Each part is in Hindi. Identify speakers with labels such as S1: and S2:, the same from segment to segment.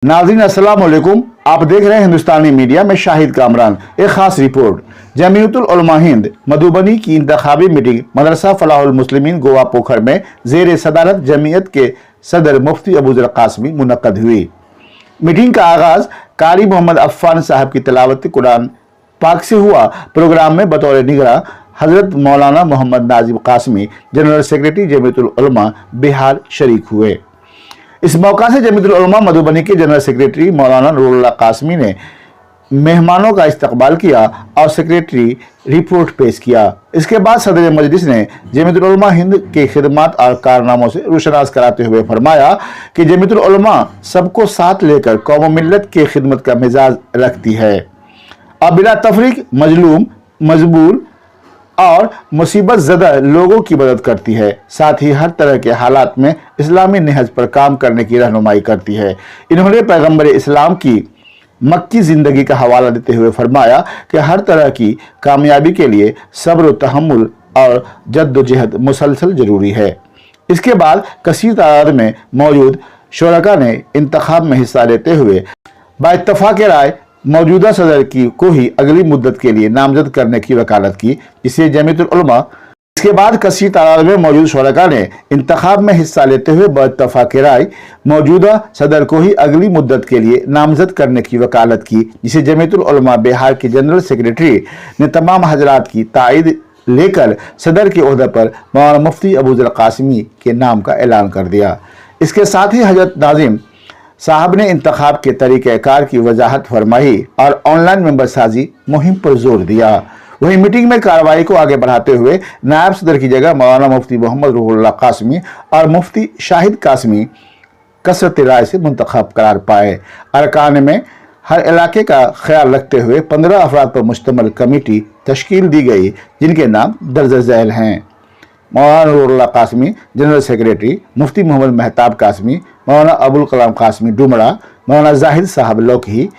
S1: नाज़रीन अस्सलाम वालेकुम। आप देख रहे हैं हिंदुस्तानी मीडिया में शाहिद कामरान। एक खास रिपोर्ट। जमीयतुल उलमा हिंद मधुबनी की इंतखाबी मीटिंग मदरसा फलाहुल मुस्लिमीन गोवा पोखर में जेर सदारत जमीयत के सदर मुफ्ती अबूजर कासमी मुनक्कद हुई। मीटिंग का आगाज कारी मोहम्मद अफ़ान साहब की तिलावत कुरान पाक से हुआ। प्रोग्राम में बतौर निगरां हजरत मौलाना मोहम्मद नाजिब कासमी जनरल सेक्रेटरी जमीयतुल उलमा बिहार शरीक हुए। इस मौका से जमीयतुल उलमा मधुबनी के जनरल सेक्रेटरी मौलाना नूरुल्लाह कासमी ने मेहमानों का इस्तकबाल किया और सेक्रेटरी रिपोर्ट पेश किया। इसके बाद सदर मजलिस ने जमीयतुल उलमा हिंद के खिदमत और कारनामों से रोशनास कराते हुए फरमाया कि जमीयतुल उलमा सबको साथ लेकर कौम मिल्लत की खिदमत का मिजाज रखती है और बिला तफरीक मजलूम मजबूर और मुसीबत ज़दा लोगों की मदद करती है। साथ ही हर तरह के हालात में इस्लामी नहज पर काम करने की रहनुमाई करती है। इन्होंने पैगंबर इस्लाम की मक्की ज़िंदगी का हवाला देते हुए फरमाया कि हर तरह की कामयाबी के लिए सब्र तहम्मुल और जद्दोजहद मुसलसल ज़रूरी है। इसके बाद कसीर तादाद में मौजूद शुरका ने इंतखाब में हिस्सा लेते हुए बाइत्तफाक राय मौजूदा सदर को ही अगली मुद्दत के लिए नामजद करने की वकालत की, जिसे जमीयतुल उलमा। इसके बाद कसीर तादाद में मौजूद शुरका ने इंतखाब में हिस्सा लेते हुए बाइत्तफाक राय मौजूदा सदर को ही अगली मुद्दत के लिए नामजद करने की वकालत की, जिसे जमीयतुल उलमा बिहार के जनरल सेक्रेटरी ने तमाम हजरात की तायद लेकर सदर के ओहदे पर मौलाना मुफ्ती अबूजर कासमी के नाम का ऐलान कर दिया। इसके साथ ही हजरत नाजिम साहब ने इंतखाब के तरीक़ेकार की वजाहत फरमाई और ऑनलाइन मेंबर साजी मुहिम पर जोर दिया। वहीं मीटिंग में कार्रवाई को आगे बढ़ाते हुए नायब सदर की जगह मौलाना मुफ्ती मोहम्मद रूहुल्लाह कासमी और मुफ्ती शाहिद कासमी कसरत राय से मुंतखब करार पाए। अरकान में हर इलाके का ख्याल रखते हुए 15 अफराद पर मुश्तमिल कमेटी तश्कील दी गई, जिनके नाम दर्ज झैल हैं। मौलाना रूहुल्लाह कासमी जनरल सेक्रेटरी, मुफ्ती मोहम्मद महताब कासमी, मौलाना अबुल कलाम कासमी डुमरा, मौलाना जाहिद साहब लोकही,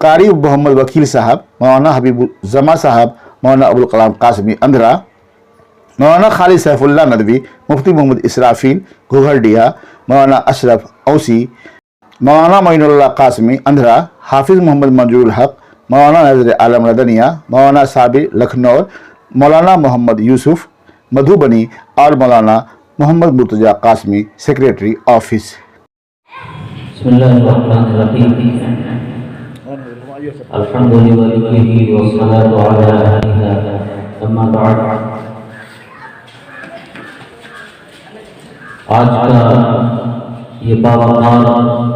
S1: कारी मोहम्मद वकील साहब, मौलाना हबीब जमा साहब, मौलाना अबुल कलाम कासमी अंधरा, मौलाना खालिद सैफुल्लाह नदवी, मुफ्ती मोहम्मद इसराफील घुघरडिया, मौलाना अशरफ औसी, मौलाना मोइनुल्लाह कासमी अंधरा, हाफिज मोहम्मद मंजूर हक, मौलाना नजर आलम रदनिया, मौलाना साबिर लखनऊ, मौलाना मोहम्मद यूसुफ मधुबनी और मौलाना मोहम्मद मुर्तजा कासमी सेक्रेटरी ऑफिस।
S2: आज का ये बावकार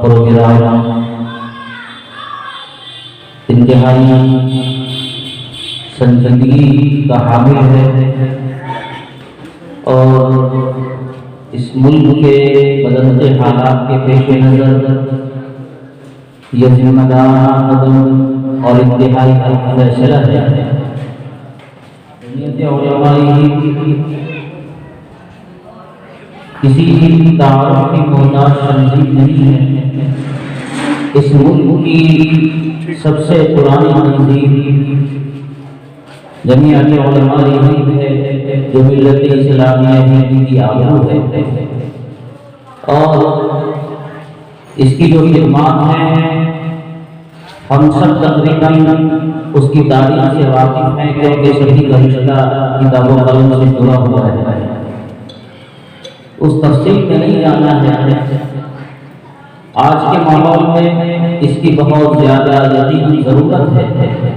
S2: प्रोग्राम इंतहाई संजीदगी का हामिल है और इस मुल्क के बदलते हालात के पेश नज़र यह जिम्मेदाराना कदम और इंतहाई फैसला है। किसी तारुफ की मोहताज तंजीम नहीं है। इस मुल्क की सबसे पुरानी तंजीम जमीयत उलमा हिंद है, जो मिल्लत इस्लामिया हिंद की आबरू है और इसकी जो खिदमत है हम सब तकरीबन उसकी तारीख से वाकिफ हैं, क्योंकि सभी का रिश्ता किताबों कलम से जुड़ा हुआ है। उस तफसील में नहीं जाना है। आज के माहौल में इसकी बहुत ज़्यादा यकीनी ज़रूरत है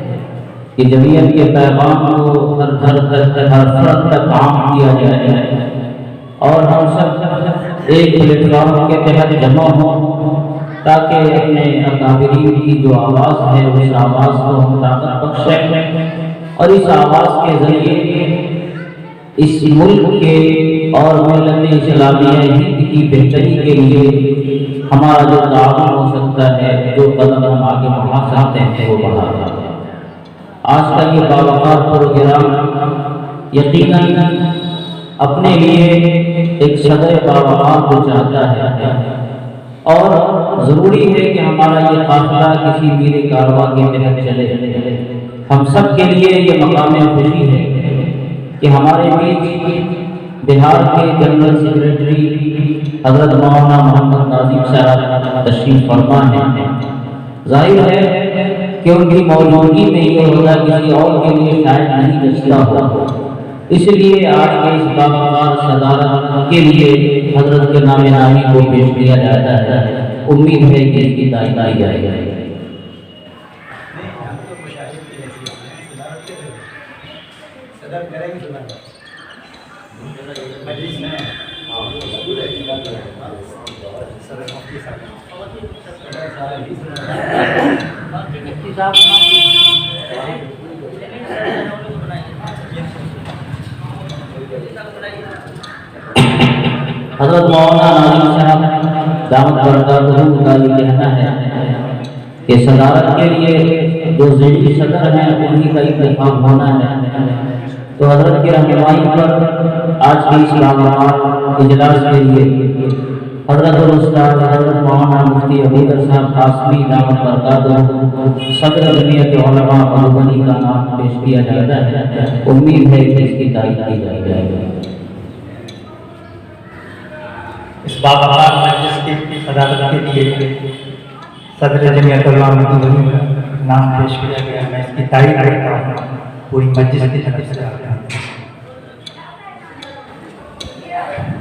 S2: कि जमीयत के पैगाम को हर फर्द तक आम किया जाए और हम सब एक प्लेटफॉर्म के तहत जमा हों, ताकि अपने अकाबिरीन की जो आवाज़ है उस आवाज़ को हम ताकत बख्शें और इस आवाज़ के ज़रिए इस मुल्क के और मिल्लत इस्लामिया हिंद की बेहतरी के लिए हमारा जो ताउन हो सकता है, जो कदम हम आगे बढ़ा सकते हैं, वो बढ़ा। आज का ये बावकार प्रोग्राम यकीनन अपने लिए एक सदर बावकार को चाहता है और ज़रूरी है कि हमारा ये काफिला किसी मीरे कारवां के तहत चले। हम सब के लिए ये मकाम खुशी है कि हमारे बीच बिहार के जनरल सेक्रेटरी हजरत मौलाना मोहम्मद नाजिम साहब तशरीफ फरमा है। जाहिर है कि उनकी मौजूदगी में ये होता किसी और के लिए शायद नहीं जचता हो, इसलिए आज के इस बावकार सदारत के लिए हजरत के नाम नामी को पेश किया जाता है। उम्मीद है कि इसकी तारीफ की जाएगी। हजरत मौलाना नाजिम साहब दामद बरकातहू का ये कहना है कि सदारत के लिए जो ज़िली सदर हैं उन्हीं का इंतखाब होना है। तो हजरत की रहनुमाई पर आज के इस बावकार इजलास के लिए हजरत उस्ताद हजरत मौलाना मुफ्ती अबूबकर साहब कासमी दामद बरकातहू सदर जमीयत उलमा मधुबनी का नाम पेश किया जाता है। उम्मीद है कि इसकी तारीफ की जाएगी।
S3: इस बावकार मजलिस की सदारत के लिए सदर जमीयत उलमा मधुबनी का नाम पेश किया गया। मैं इसकी तारीफ करता हूँ पूरी मजलिस की तरफ से।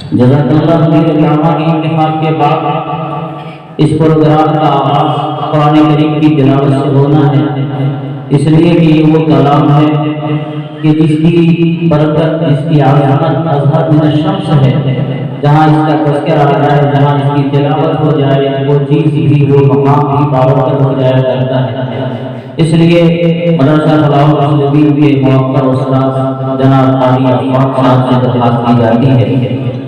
S2: जज़ाकल्लाह खैर। इलामा के इंतखाब के बाद इस प्रोग्राम का आगाज़ कुरान करीम की तिलावत से होना है, इसलिए कि ये वो कलाम है कि जिसकी बरकत, जिसकी आज़मत अज़हर मिन अश-शम्स है। जहाँ इसका तज़किरा आ जाए, जहाँ इसकी तिलावत हो जाए, वो चीज़ भी, वो मकाम भी बाबरकत हो जाया करता है। इसलिए मदरसा फलाहुल मुस्लिमीन के मुअक्कर उस्ताद जनाब काजी अफ़ाक साहब से दरख्वास्त की जाती है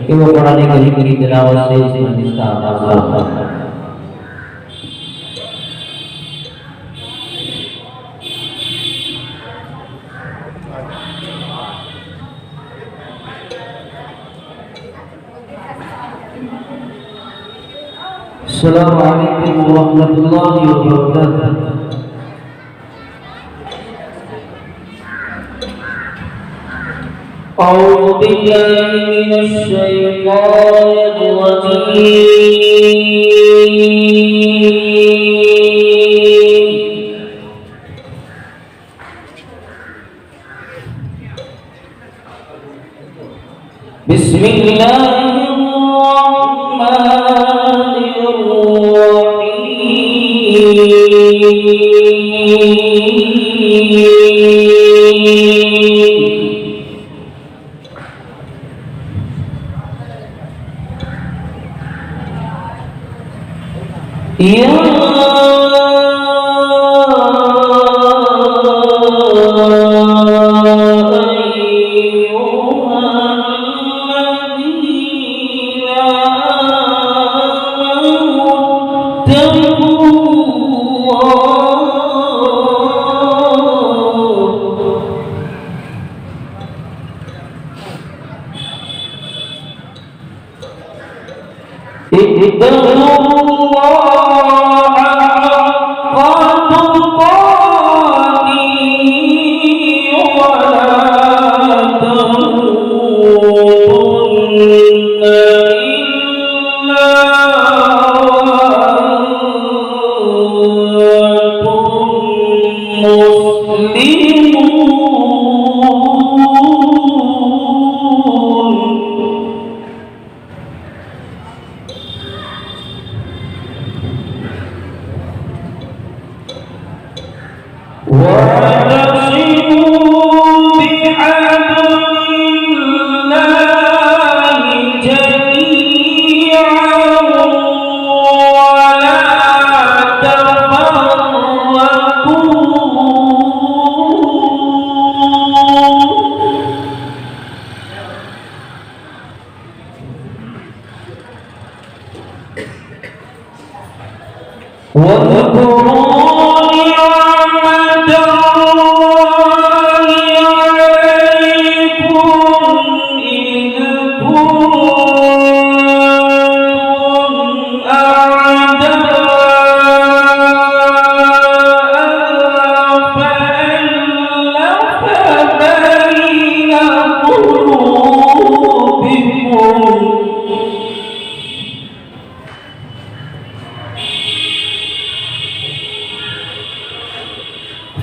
S2: कि वो कुरान करीम की तिलावत से इस मजलिस का आगाज़ होता है। अस्सलामु अलैकुम व रहमतुल्लाहि व बरकातुहू। अऊज़ु बिल्लाहि मिनश शैतानिर रजीम। बिस्मिल्लाहिर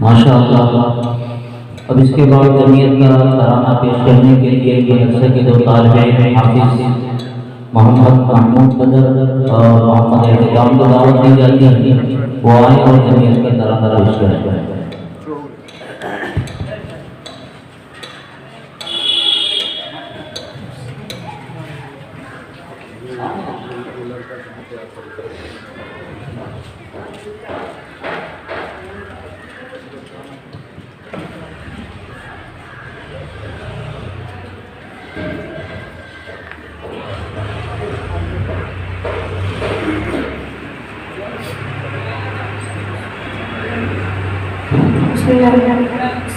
S4: माशाअल्लाह। अब इसके बाद जमीयत का तराना पेश करने के लिए मदरसे के दो तालिबे इल्म हाफिज मोहम्मद महमूद बदर और मोहम्मद एहतियाम को दावत दी जाती है, वो आए और जमीयत का तराना पेश करें।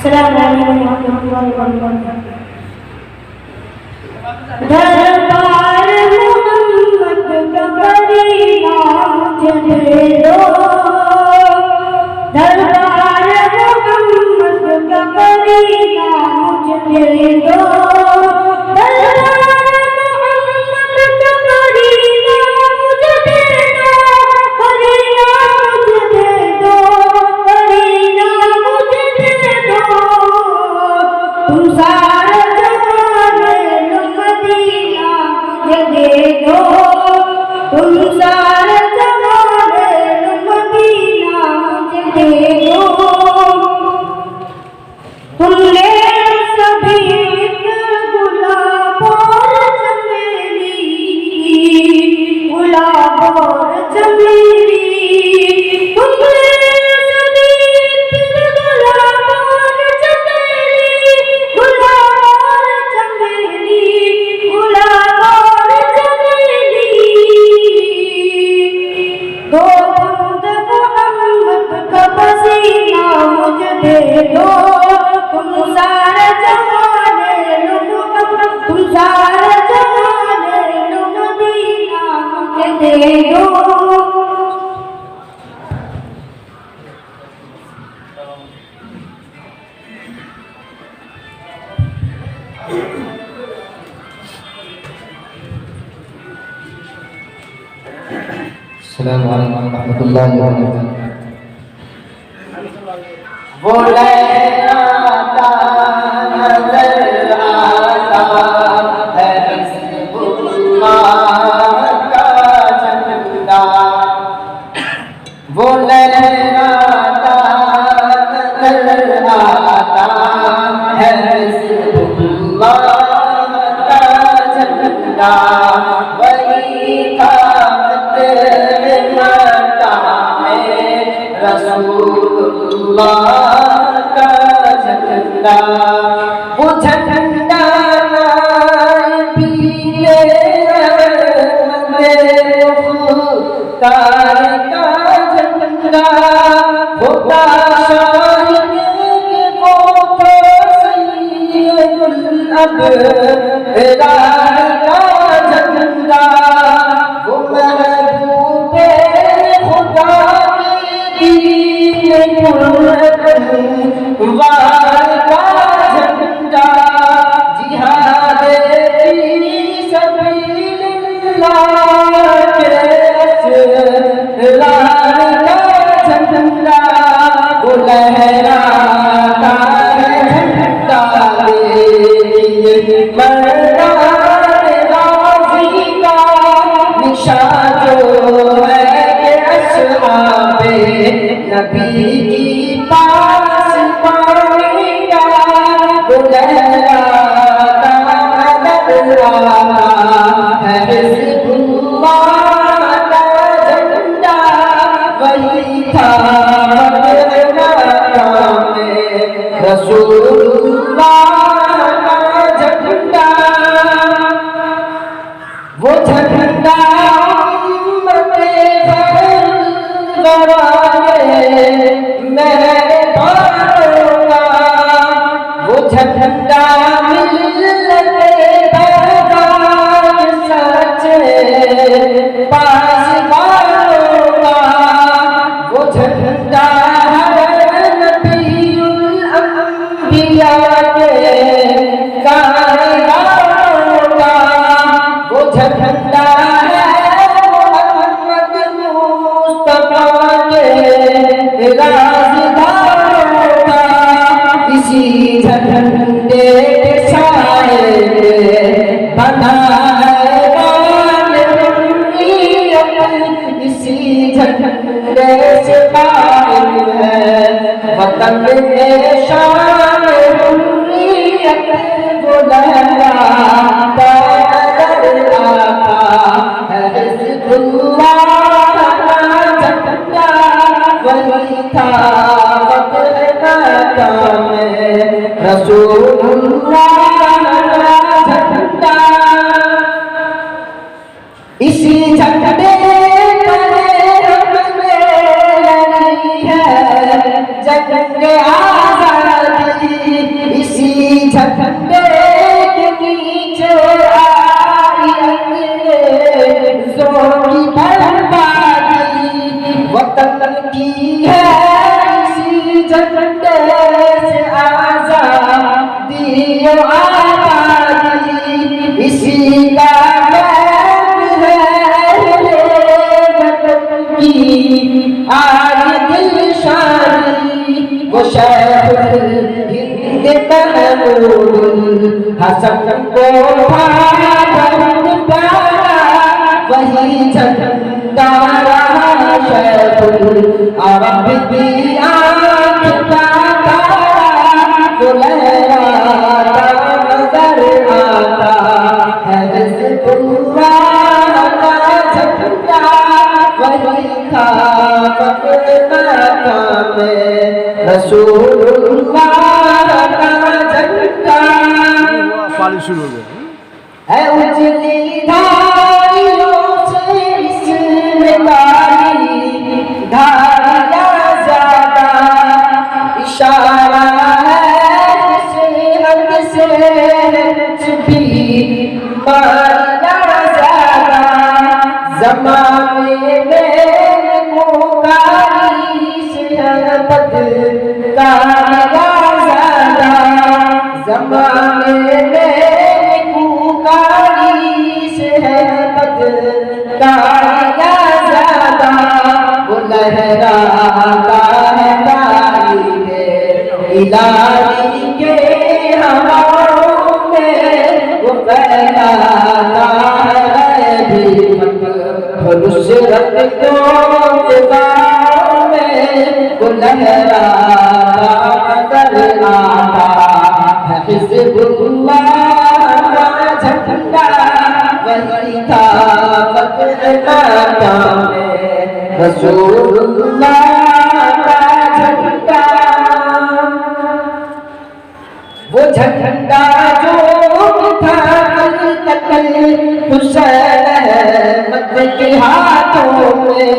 S5: Assalamualaikum warahmatullahi wabarakatuh. दरबार मोहम्मद का करीना मुझे दे दो, दरबार मोहम्मद का करीना मुझे दे दो, दरबार तुम सारा जहान मदीना मुझे दे दो, तुम सारा जहान मदीना मुझे दे दो। तुमने सभी गुलाब और चमेली, गुलाब और चमेली, तुमने सभी गुलाब और चमेली, गुलाब और चमेली, गुलाब और चमेली। दो बूंद मोहम्मद का पसीना मुझे दे दो, तुम सारा जहान तुम सारा जहान मदीना मुझे दे दो।
S2: अस्सलामु अलैकुम रहमतुल्लाहि व बरकातुहू।
S6: वो लहराता नजर आता है हिज़्बुल्लाह का झंडा, वो लहराता नजर आता है हिज़्बुल्लाह का झंडा। वही ताकत मक्का में रसूलुल्लाह का झंडा, वो झंडा पीले खुदार का झंडा, होता शाहिद के वो तो सैयदुल अबरार का झंडा, वो महबूबे खुदा वार का झंडा, जिहाद फी सबीलिल्लाह के असरार का झंडा, वो लहराता है झंडा देखिए मर्दान गाज़ी का निशान जो है कि असहाबे नबी की पास पाएगा, वो लहराता है हिज़्बुल्लाह का झंडा। वही था मक्का में रसूलुल्लाह का झंडा, वो झंडा मेरे बारों का, वो झंडा मिलते पैगाम सच्चे पासवानों का, वो झंडा है नबीउल अंबिया के कारगारों का, वो झंडा है मोहम्मद मुस्तफा के राज़दारों का। इसी झंडे के साए में बना है बाल हुर्रियत, इसी झंडे से कायम है वतन में शान हुर्रियत, वो लहराता नज़र आता है हिज़्बुल्लाह का झंडा। वही था मक्का में रसूलुल्लाह का झंडा, इसी झंडे पर हमने लड़ी है जंग आज़ादी, इसी झंडे के नीचे आई अंग्रेज़ों की बर्बादी, वतन की है इसी झंडे से आज़ादी और आबादी, इसी का आज दिल शादी, वो शेख़ुल हिंद नूरुल हसन को वही झंडा शैखुल अरब की आँख का तारा वो लहराता नजर आता है हिज़्बुल्लाह का झंडा वही था मक्का में रसूलुल्लाह का झंडा
S1: पानी शुरू हो गया
S6: है उजली धारियों से इसमें कारी धारियाँ ज्यादा इशारा है सेहत से भी मारियाँ ज्यादा ज़माने में मुकारी सेहत कारियाँ ज्यादा ज़माने में लहराता है तारीख़े इलाही के हवाओं में वो फैलाता है हिम्मत और नुसरत को फिज़ाओं में वो लहराता नज़र आता है हिज़्बुल्लाह का झंडा वही था मक्का में रसूलुल्लाह का झंडा वो झंडा जो था कल हुसैन अहमद के हाथों में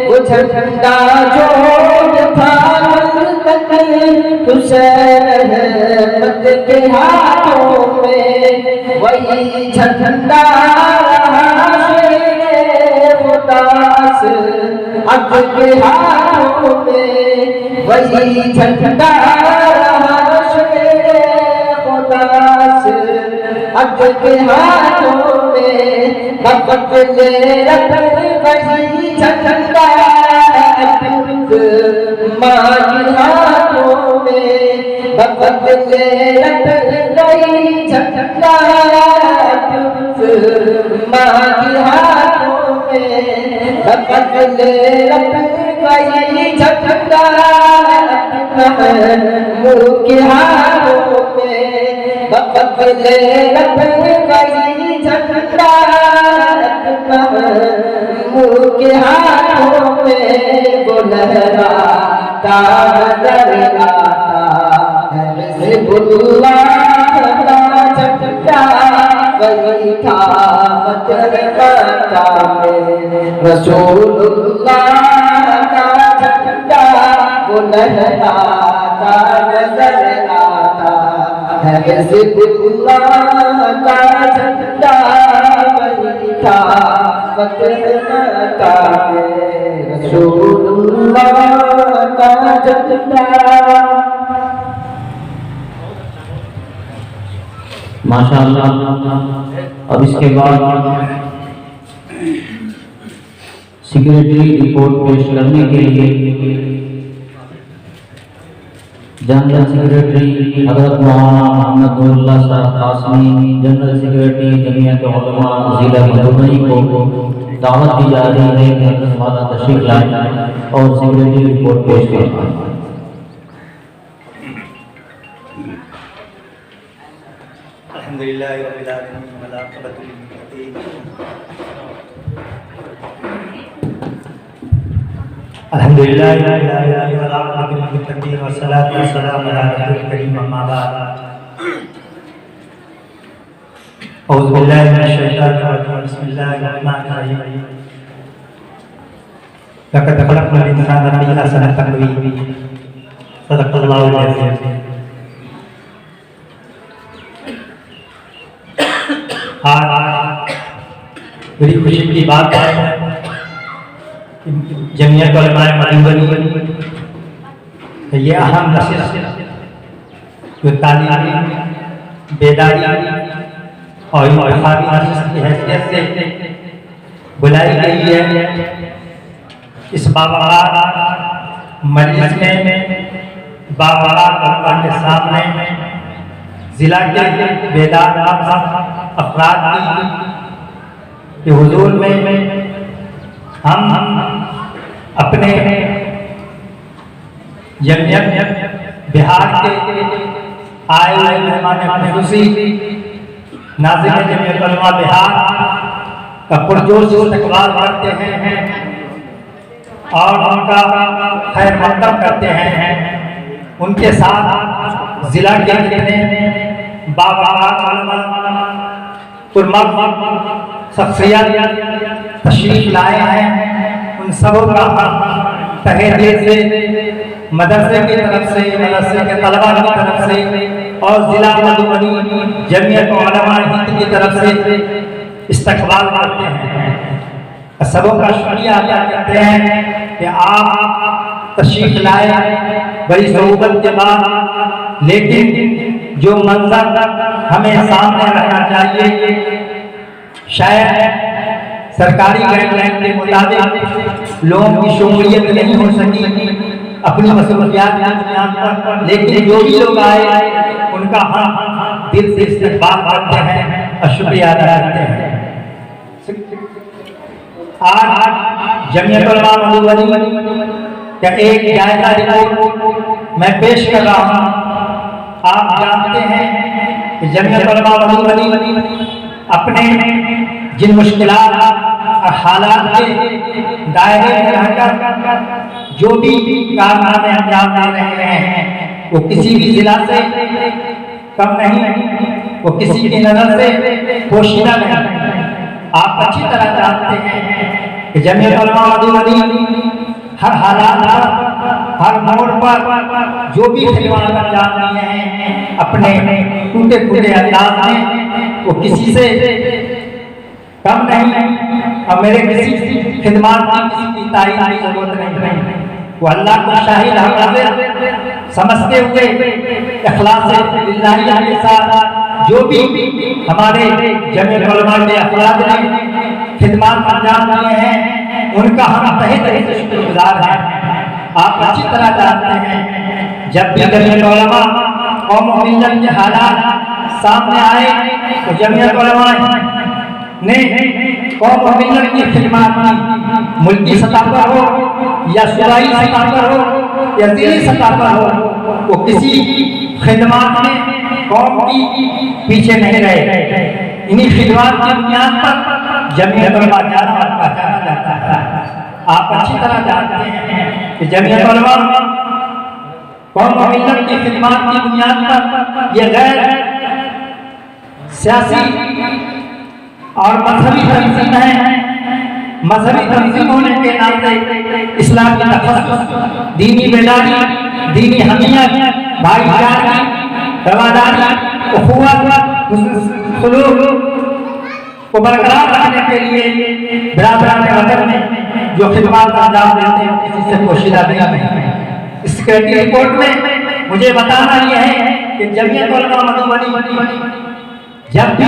S6: वो झंडा जो था कल हुसैन अहमद के हाथों में वही झंडा अग के हाथों में वही झंडा अग के हाथों में बदले वही झंडा माँ के हाथों में बदले वही झंडा माँ के हाथों में बदले वही झंडा मुँह के हाथों में बदले वही झंडा मुँह के हाथों में वो लहराता नजर आता है हिज़्बुल्लाह का झंडा वही था मक्का में रसूलुल्लाह का झंडा वो लहराता नजर आता है हिज़्बुल्लाह का झंडा वही था मक्का में रसूलुल्लाह का झंडा।
S4: माशाअल्लाह। अब इसके बाद सिक्योरिटी रिपोर्ट पेश करने के लिए जनरल सेक्रेटरी हज़रत मौलाना मोहम्मद नूरुल्लाह साहब कासमी, जनरल सेक्रेटरी जमीयत उलमा ज़िला मधुबनी को दावत दी जा रही है कि हज़रत वाला तशरीफ लाएं और सिक्योरिटी रिपोर्ट पेश करें।
S3: अल्हम्दुलिल्लाह रब्बिल आलमीन वल आक़िबतु लिल मुत्तक़ीन अल्हम्दुलिल्लाह रब्बिल आलमीन वल आक़िबतु लिल मुत्तक़ीन वस्सलातु वस्सलामु अला रसूलिल करीम अम्मा बाद औज़ु बिल्लाहि मिनश शैतानिर रजीम बिस्मिल्लाहिर रहमानिर रहीम लक़द ख़लक़नल इंसाना फ़ी अहसनि तक़वीम सदक़ल्लाहुल अज़ीम। आज बड़ी खुशी की बात है कि जमीयत उलमाए मधुबनी ये अहम नशिस्त जो तालीमी बेदारी और इंतखाबी नशिस्त की हैसियत से बुलाई गई है। इस बाबरकत मजलिस में बाबरकत उलमा के सामने जिला के बेदार अफराद के हुजूर में हम अपने जमीयत बिहार के आए हुए मेहमान खुशी नाज़िर जमीयत उलमा बिहार का पुरजोश इस्तकबाल करते हैं और उनका खैर मकदम करते हैं। उनके साथ जिला के जितने शख्सियत तशरीफ लाए हैं उन सबों का तहे दिल से मदरसे की तरफ से, मदरसे के तलबा की तरफ से और जिला मधुबनी जमीयत उलमा हिंद की तरफ से इस्तकबाल करते हैं। सबों का शुक्रिया अदा करते हैं कि आप तशरीफ लाए बड़ी ज़रूरत के बाद, लेकिन जो मंजर हमें सामने रखना चाहिए, शायद सरकारी गाइडलाइन के मुताबिक लोगों की शमूलियत नहीं हो सकी अपनी मसरूफियात की बुनियाद पर, लेकिन जो भी लोग आए उनका हम दिल से इस्तकबाल करते हैं और शुक्रिया अदा करते हैं। आज जमीयत उलमा मधुबनी का एक जायजा रिपोर्ट मैं पेश कर रहा हूँ। आप जानते हैं कि जमीयत उलमा मधुबनी अपने जिन मुश्किलात और हालात के दायरे में रहकर जो भी कारनामे अंजाम दे रहे हैं वो किसी भी जिला से कम नहीं, वो किसी की नजर से पोशीदा नहीं। आप अच्छी तरह जानते हैं कि जमीयत उलमा मधुबनी हर हालात पर, हर मोड़ पर जो भी खिदमत अंजाम दिए हैं अपने टूटे फूटे अंदाज में, वो किसी से कम नहीं और मेरे किसी खिदमत की किसी की तारीफ की जरूरत नहीं। वो अल्लाह को शाहिद हाजिर समझते हुए इखलास बिल्लाह के साथ जो भी हमारे जमीयत उलमा के अफराद ने खिदमत अंजाम दिए हैं उनका हम तहे तहे से शुक्रगुजार हैं। आप अच्छी तरह जानते हैं जब भी जमीयत उलमा कौम और मिल्लत के हालात सामने आए तो जमीयत उलमा ने कौम और मिल्लत की खिदमत की, मुल्की सतह पर हो या सूबाई सतह पर हो या जिली सतह पर हो, वो किसी खिदमत में कौम की पीछे नहीं रहे। इन्हीं खिदमत की बुनियाद पर जमीयत उलमा जाना जाता है। आप अच्छी तरह जानते हैं कि जमीयत उलमा कौम और मिल्लत की खिदमत की बुनियाद पर यह गैर सियासी और मजहबी तंजीम है। मजहबी तंजीम होने के नाते इस्लाम की तखस्सुस, दीनी बेदारी, दीनी हमीयत, भाईचारा, रवादारी, उखुवत, सुलूक को बरकरार रखने के लिए बिरादरान वतन में जो खिदमत अंजाम देते हैं किसी से पोशीदा नहीं है। इस रिपोर्ट में मुझे बताना यह है कि जमीयत उलमा मधुबनी जब भी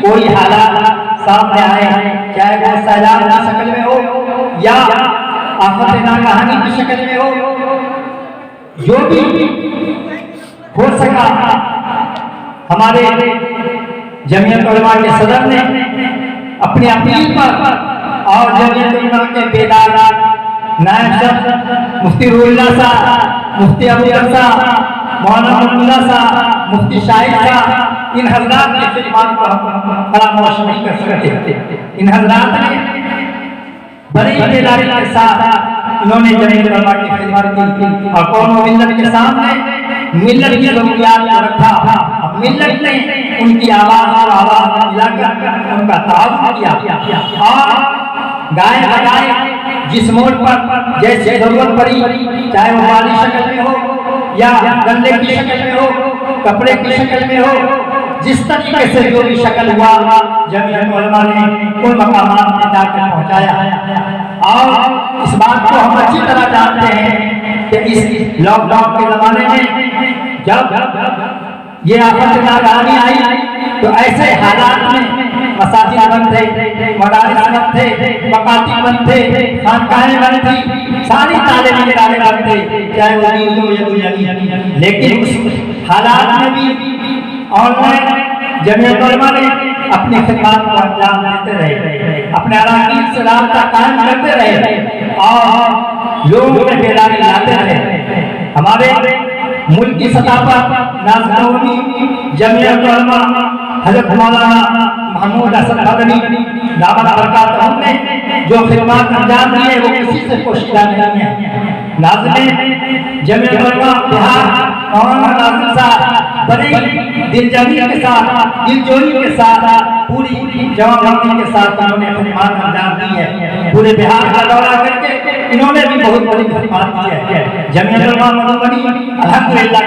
S3: कोई हालात सामने आए, चाहे वो सैलाब की शक्ल में हो या आफत नागहानी की शक्ल में हो, जो भी हो सका हमारे जमीयत उलमा के सदर ने अपनी अपील पर और जमीयत उलमा के बेदार नायब शख्स मुफ्ती रुहुल्लाह साहब, मुफ्ती अबूबकर साहब, मौलाना अब्दुल्ला साहब, मुफ्ती शाहिद साहब, इन हजरात की खिदमत को हम फरामोश नहीं कर सकते। इन हजरात ने बड़ी बेदारी के साथ इन्होंने जमीयत उलमा की खिदमत की और कौम और मिल्लत के सामने मिल्लत की ज़रूरियात को रखा। अब मिल्लत ने उनकी आवाज़ और आवाज़ मिलाकर उनका ताउन किया और गाय बजाए जिस मोड़ पर जैसे जरूरत पड़ी, चाहे वो माली शक्ल में हो या गले की शक्ल में हो, कपड़े की शक्ल में हो, जिस तरीके से जो भी शक्ल हुआ जमीयत उलमा ने उन मकामात में जाकर पहुंचाया। और इस बात को हम अच्छी तरह जानते हैं कि इस लॉकडाउन के जमाने में जब ये आफत नागहानी आई तो ऐसे हालात में मसाजिद बंद थे, मदारिस बंद थे, मकातिब बंद थे, खानकाहें बंद थी, सारी तालीमी इदारे बंद थे, चाहे वो दीनी हो या दुनियावी। लेकिन उस हालात में भी ऑनलाइन जमीयत उलमा ने अपनी खिदमत को अंजाम देते रहे, अपने अराकीन से राब्ता कायम करते रहे और लोगों में बेदारी लाते रहे। हमारे मुल्क की सतह पर नाज़ जमीयत उलमा हज़रत मौलाना महमूद हसन मदनी दामत बरकातहू ने जो खिदमत अंजाम दिए वो किसी से पोशीदा नहीं है। नाज़रीन, जमीयत उलमा बिहार मौलाना नाज़िम साहब बड़ी दिलजमी के साथ, दिलजोई के साथ, पूरी जवाबदेही के साथ उन्होंने खिदमत अंजाम दी है। पूरे बिहार का दौरा करके इन्होंने भी बहुत बड़ी खिदमत दी है। जमीयत उलमा मधुबनी अल्हम्दुलिल्लाह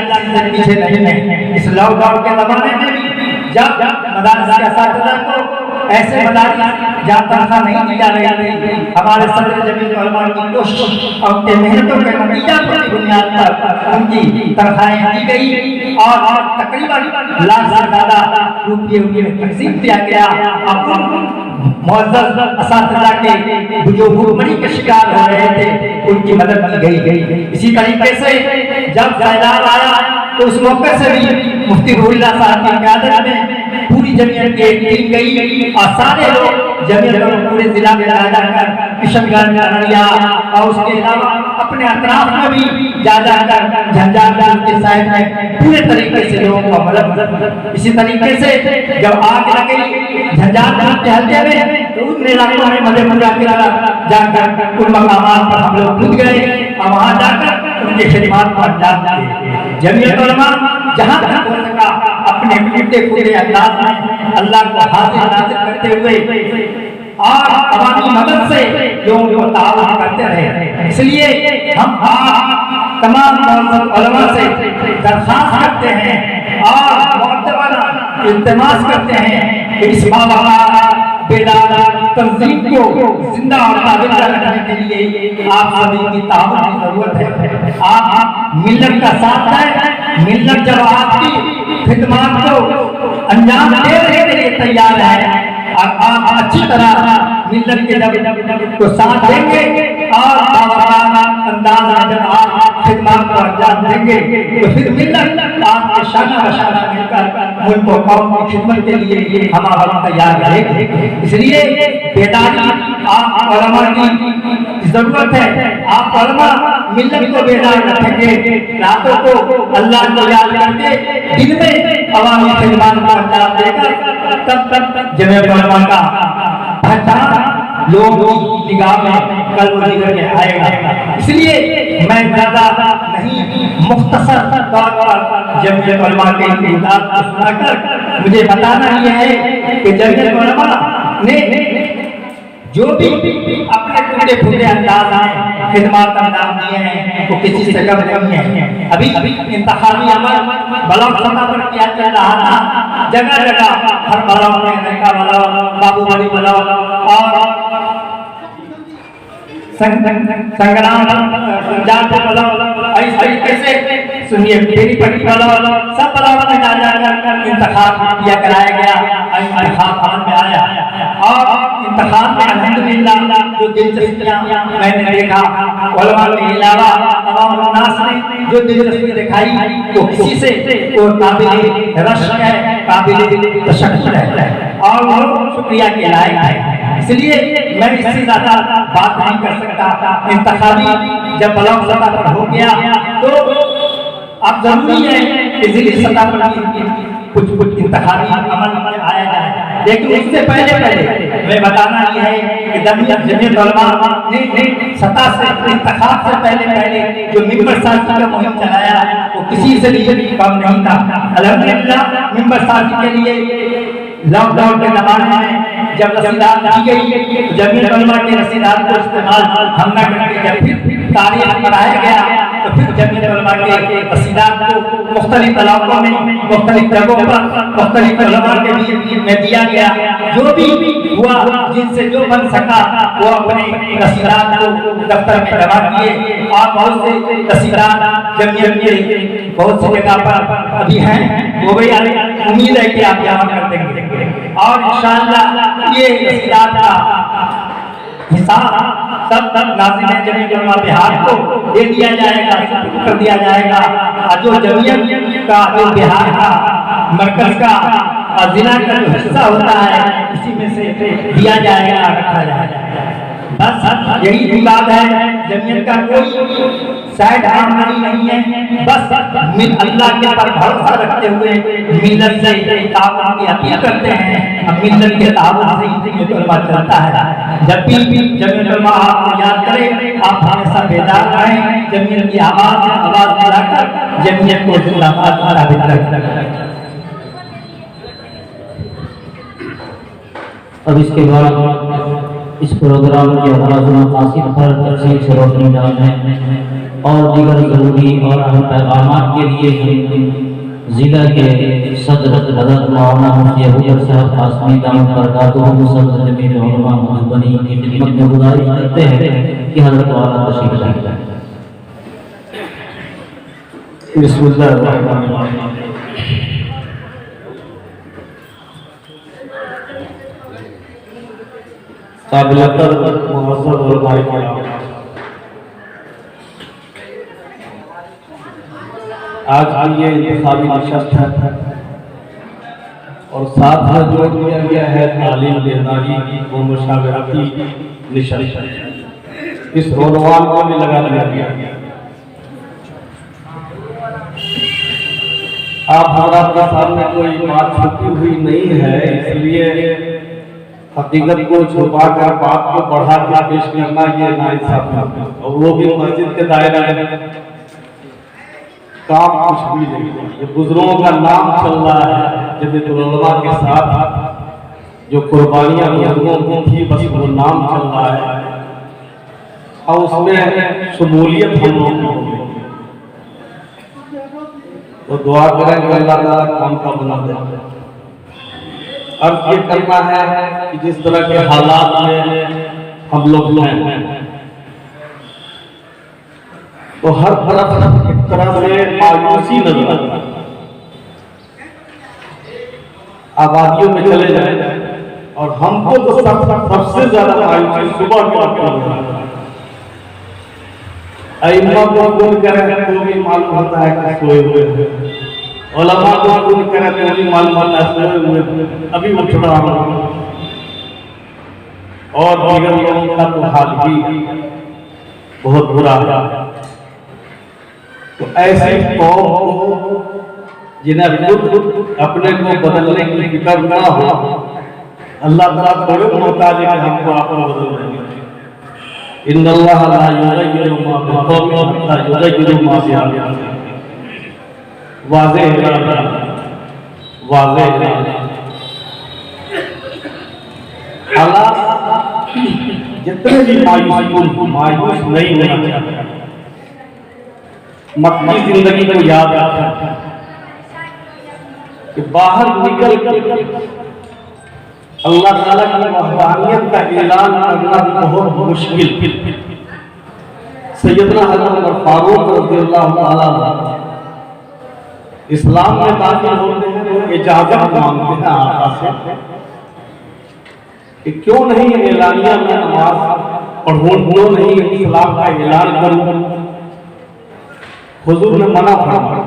S3: किसी से पीछे नहीं है। इस लॉकडाउन के ज़माने में भी जब मदारस के असातिज़ा को ऐसे मदारस जहाँ तनख्वाह नहीं दी जा रही थी, हमारे सदर जमीयत उलमा की कोशिश और उनके मेहनतों के नतीजा की बुनियाद पर उनकी तनख्वाहें दी गई और तकरीबन लाख से ज़्यादा रुपये उन्हें तकसीम किया गया। मुअज़्ज़ज़ असातिज़ा के जो भूखमरी के शिकार हो रहे थे उनकी मदद की गई। इसी तरीके से जब सैलाब आया तो उस मौके से भी मुफ्ती रुहुल्लाह साहब की क़यादत में पूरी जमीयत की टीम गई और सारे लोग जमीयत और पूरे जिला में जाकर किशनगंज, अररिया और उसके अलावा अपने अतराफ में भी जाकर झंझारपुर के साइड में पूरे तरीके से लोगों को मदद। इसी तरीके से जब आग लग गई झंझारपुर के हल्के में तो उन इलाकों में मधेपुरा के जाकर उन मकामात पर हम लोग कूद गए और वहाँ जाकर उनके खिदमत को अंजाम दिए। जमीयत उलमा जहाँ तक हो सका अपने टूटे फूटे अंदाज में अल्लाह को हाजिर नाजिर करते हुए और अवामी मदद से लोगों को ताउन करते रहे। इसलिए हम तमाम मुअज़्ज़ज़ उलमा से दरख्वास्त करते हैं और मुअत्तबराना इल्तिमास करते हैं कि इस बाबा बेदार तंजीम को जिंदा और ताबिंदा रखने के लिए आप सभी की ताउन की जरूरत है। आप मिल्लत का साथ है। मिल्लत जब आपकी खिदमत को अंजाम देने के लिए तैयार है और आप अच्छी तरह मिल्लत के जब को साथ देंगे और अंदाज में जब आप खिदमत को अंजाम देंगे तो फिर मिल्लत आपके शाना बशाना मिलकर मुल्क और कौम की खिदमत के लिए हमारा तैयार रहेगी। इसलिए बेदारी आप उलमा की जरूरत है। आप उलमा मिल्लत को बेदार रखेंगे, रातों को अल्लाह को याद करके दिन में अवामी खिदमत को अंजाम देकर तब जमीयत उलमा का पहचान लोगों की निगाह में कल वो जिक्र में आएगा। इसलिए मैं ज़्यादा नहीं मुख्तसर तौर पर जमीयत उलमा के इम्तियाज़ को सुनाकर मुझे बताना यह है कि जमीयत उलमा ने जो भी अपने टूटे फूटे अंदाज में खिदमत अंजाम दिए हैं वो किसी से कम नहीं है। अभी इंतखाबी अमल ब्लॉक सतह पर किया चल रहा था। जगह जगह हर ब्लॉक में नैका ब्लॉक, बाबूबाड़ी ब्लॉक और संग्राम इस तरीके से सुनिए मेरी पट्टी ब्लॉक सब ब्लॉक में जाकर इंतखाब किया कराया गया। इंतखाब में आया और इंतखाब में अल्हम्दुलिल्लाह जो दिलचस्पियां मैंने देखा उलमा के अलावा तमाम नास ने जो दिलचस्पी दिखाई वो किसी से वो काबिल रश्क है, काबिल तशक्कुर है और वो शुक्रिया के लायक है। इसलिए मैं इससे ज्यादा बात नहीं कर सकता। इंतखाबी जब ब्लॉक सतह पर हो गया तो अब जरूरी है कि जिले सतह पर कुछ इंतखाबी अमल में आया जाए। लेकिन इससे पहले मैं बताना यह है कि जमीयत उलमा ने सतह से इंतखाब से पहले जो मिंबर साजी का मुहिम चलाया वो किसी से भी कम नहीं था। अल्हम्दुलिल्लाह मिंबर साजी के लिए लॉकडाउन के जमाने में जब रसीदार दी गई तो जमीयत उलमा के रसीदार को इस्तेमाल हम न करके जब फिर तारीख बढ़ाया गया तो फिर जमीयत उलमा के रसीदार को मुख्तलिफ इलाकों में मुख्तलिफ जगहों पर मुख्तलिफ उलमा के बीच में दिया गया। जो भी हुआ जिनसे जो बन सका वो अपने रसीदार को दफ्तर में जमा किए और बहुत से रसीदार जमीयत के बहुत सी जगह पर अभी हैं। वो भी उम्मीद है कि आप जमा कर देंगे और इंशाअल्लाह ये रसीदार का हिसाब सब नाज़रीन जमीयत उलमा बिहार को दे दिया जाएगा, कर दिया जाएगा। जो जमीयत का जो बिहार का मरकज का जिला का जो हिस्सा होता है इसी में से दिया जाएगा, रखा जाएगा। बस यही विवाद है। जमीयत का कोई साइड आमदनी नहीं है, बस अल्लाह के पर भरोसा रखते हुए मिल्लत से ताउन की अपील करते हैं। अब मिल्लत के ताउन से ही जमीयत उलमा चलता है। जब भी जमीयत उलमा आपको याद करे, आप हमेशा बेदार रहें। जमीयत की आवाज दिलाकर जमीयत को जिंदाबाद साबित करें।
S4: अब इसके बाद इस प्रोग्राम के आगाज़ मकासिद पर तफसील से रोशनी डालने और दीगर ज़रूरी और अहम पैगामात के लिए ज़िला के सदर हज़रत मौलाना मुफ्ती अबूबकर साहब कासमी दामद बरकातुहू सदर जमीयत उलमा मधुबनी की खिदमत में गुजारिश करते हैं कि हज़रत वाला तशरीफ़ लाएं।
S7: बिस्मिल्लाह। काबिलतर मुअज़्ज़ज़ उलमाए किराम, आज की ये इंतखाबी नशस्त है और साथ में जोड़ दिया गया है तालीम बेहदारी व मुशावरती नशस्त। इस रोडवान को भी लगा दिया गया। आप हमारा के सामने कोई बात छुपी हुई नहीं है, इसलिए हकीकत को छुपा कर बात को बढ़ा के पेश करना ये नाइंसाफी है, और वो भी मस्जिद के दायरे में। काम कुछ भी नहीं है, ये बुजुर्गों का नाम चल रहा है। जमीयतुल उलमा के साथ जो कुर्बानियां बुजुर्गों की थी, बस वो नाम चल रहा है और उसमें शमूलियत हम लोग की हो गई। तो दुआ करें कि अल्लाह ताला काम का बना दे। अर्ज ये करना है कि जिस तरह के हालात में हम लोग हैं, तो हर तरफ एक तरह से मायूसी नजर आती है। आबादियों में चले जाए और हमको तो सबसे ज्यादा मायूसी सुबह के वक्त होता है। अइम्मा को गुण करें तो भी मालूम होता है कि सोए हुए हैं, उलमा को गुण करें तो भी मालूम होता है सोए हुए अभी उठ रहा हूं, और दीगर लोगों का तो हाल भी बहुत बुरा है। तो ऐसी कौम को जिन्हें खुद अपने को बदलने की फिक्र ना हो, अल्लाह ताला थोड़े मोहताज है कि हमको आपको बदल देंगे। इन्नल्लाह ला युग़य्यिरु मा बिक़ौमिन हत्ता युग़य्यिरु मा बिअन्फुसिहिम। वाज़ेह हालात जितने भी मायूस नहीं होना चाहिए। मक्की जिंदगी को याद रखा कि बाहर निकल कर अल्लाह ताला की वहदानियत का ऐलान करना बहुत मुश्किल। सैयदना हज़रत उमर फारूक रज़ियल्लाहु ताला इस्लाम में दाखिल होते हैं तो इजाजत मांगते हैं आका से कि क्यों नहीं एलानिया में नमाज पढ़ूं, क्यों नहीं इस्लाम का ऐलान करूं। हुजूर ने मना फरमाया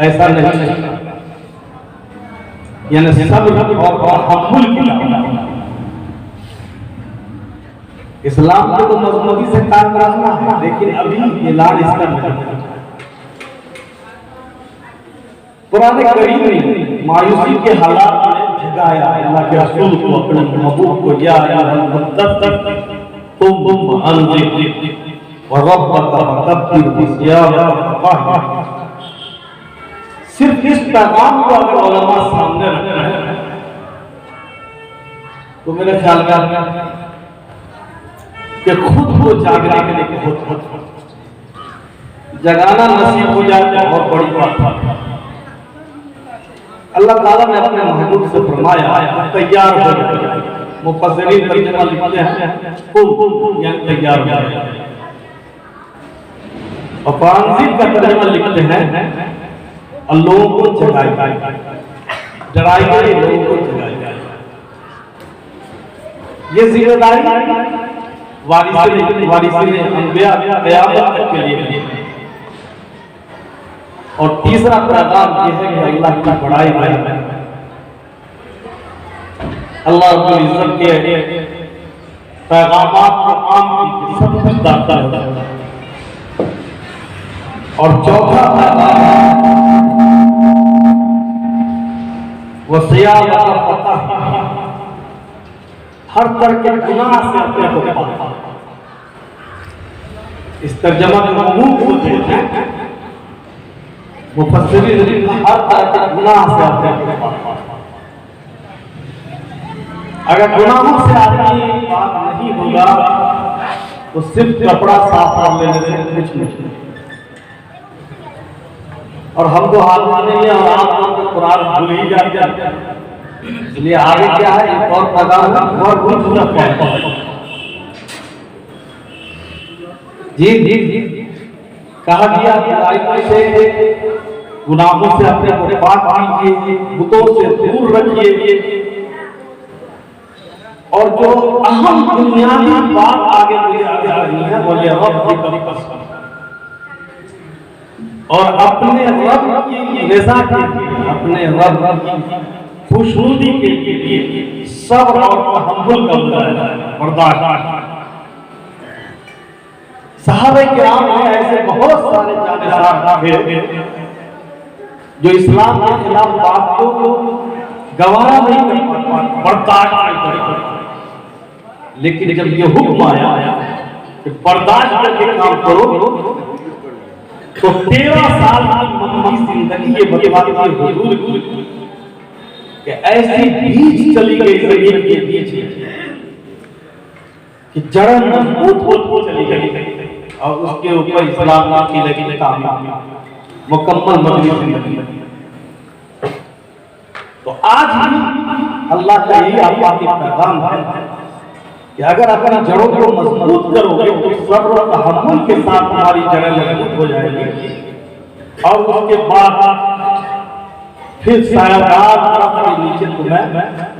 S7: ऐसा नहीं, यानी सब्र और तहम्मुल की इस्लाम को तो मजबूती से कायम रखना है, लेकिन अभी ऐलान इसका नहीं। पुराने करीम में मायूसी के हालात में जगाया अल्लाह के रसूल को, अपने महबूब को, या अय्युहल मुद्दस्सिर कुम अनज़िर व रब्बका फकब्बिर व सियामका फतहिर। सिर्फ इस पैगाम को अगर उलमा सामने रखना है तो मेरे ख्याल में कि खुद को जागने के लिए बहुत जगाना नसीब हो जाए तो बहुत बड़ी बात है। अल्लाह ताला ने अपने महबूब से फरमाया तैयार हो जाए। मुफस्सिरीन तर्जुमा लिखते हैं कुम यानी तैयार हो जाए, और फांसी का तर्जुमा लिखते हैं लोगों को जगाए, डराई गई लोगों को जगाए। ये जिम्मेदारी वारिसीन अंबिया क़यामत तक के लिए, और तीसरा पैगाम यह है कि अल्लाह की बड़ाई है, अल्लाह रब्बुल इज्जत के पैगामात को आम की सब कुछ दाखिल है। और चौथा पैगाम वसिया पता हर तरह के गुनाह से अपने को बचाओ। इस तर्जमा में ममूम को देते हैं मुफस्सिरीन हर तरह के गुनाह से अपने को बचाओ। अगर गुनाहों से आदमी पाक नहीं होगा तो सिर्फ कपड़ा साफ कर लेने से कुछ नहीं। और हम तो हाथ माने हैं और आप तो कुरान भूल ही जाते हैं, इसलिए आगे क्या है एक और पैगाम है और खूबसूरत है। जी कहा गया बुराई से गुनाहों से अपने को पाक कीजिए, बुतों से दूर रखिए, और जो अहम बुनियादी बात आगे मुझे आगे करनी है वो ये रब की कसम, और अपने रब की रज़ा के लिए, अपने रब की खुशनुदी के लिए सब्र और तहम्मुल का बर्दाश्त। सहाबे किराम में ऐसे बहुत सारे जानेसार थे जो इस्लाम के खिलाफ बात को गवारा नहीं कर पाते, बर्दाश्त नहीं कर पाते, लेकिन जब ये हुक्म आया कि बर्दाश्त करके काम करो तो 13 साल की लंबी जिंदगी ये बर्बादी हुजूर कि ऐसी बीज चली गई जमीन के बीच कि जड़ें मजबूत हो चली गई और उसके ऊपर इस्लाम की लगी कामयाब मुकम्मल मजबूत जिंदगी। तो आज भी अल्लाह का यही आपका पैगाम है कि अगर अपनी जड़ों को मजबूत करोगे तो सब्र और तहम्मुल के साथ तुम्हारी जड़ें मजबूत हो जाएंगी और उसके बाद फिर सायादार दरख्त के नीचे तुम्हें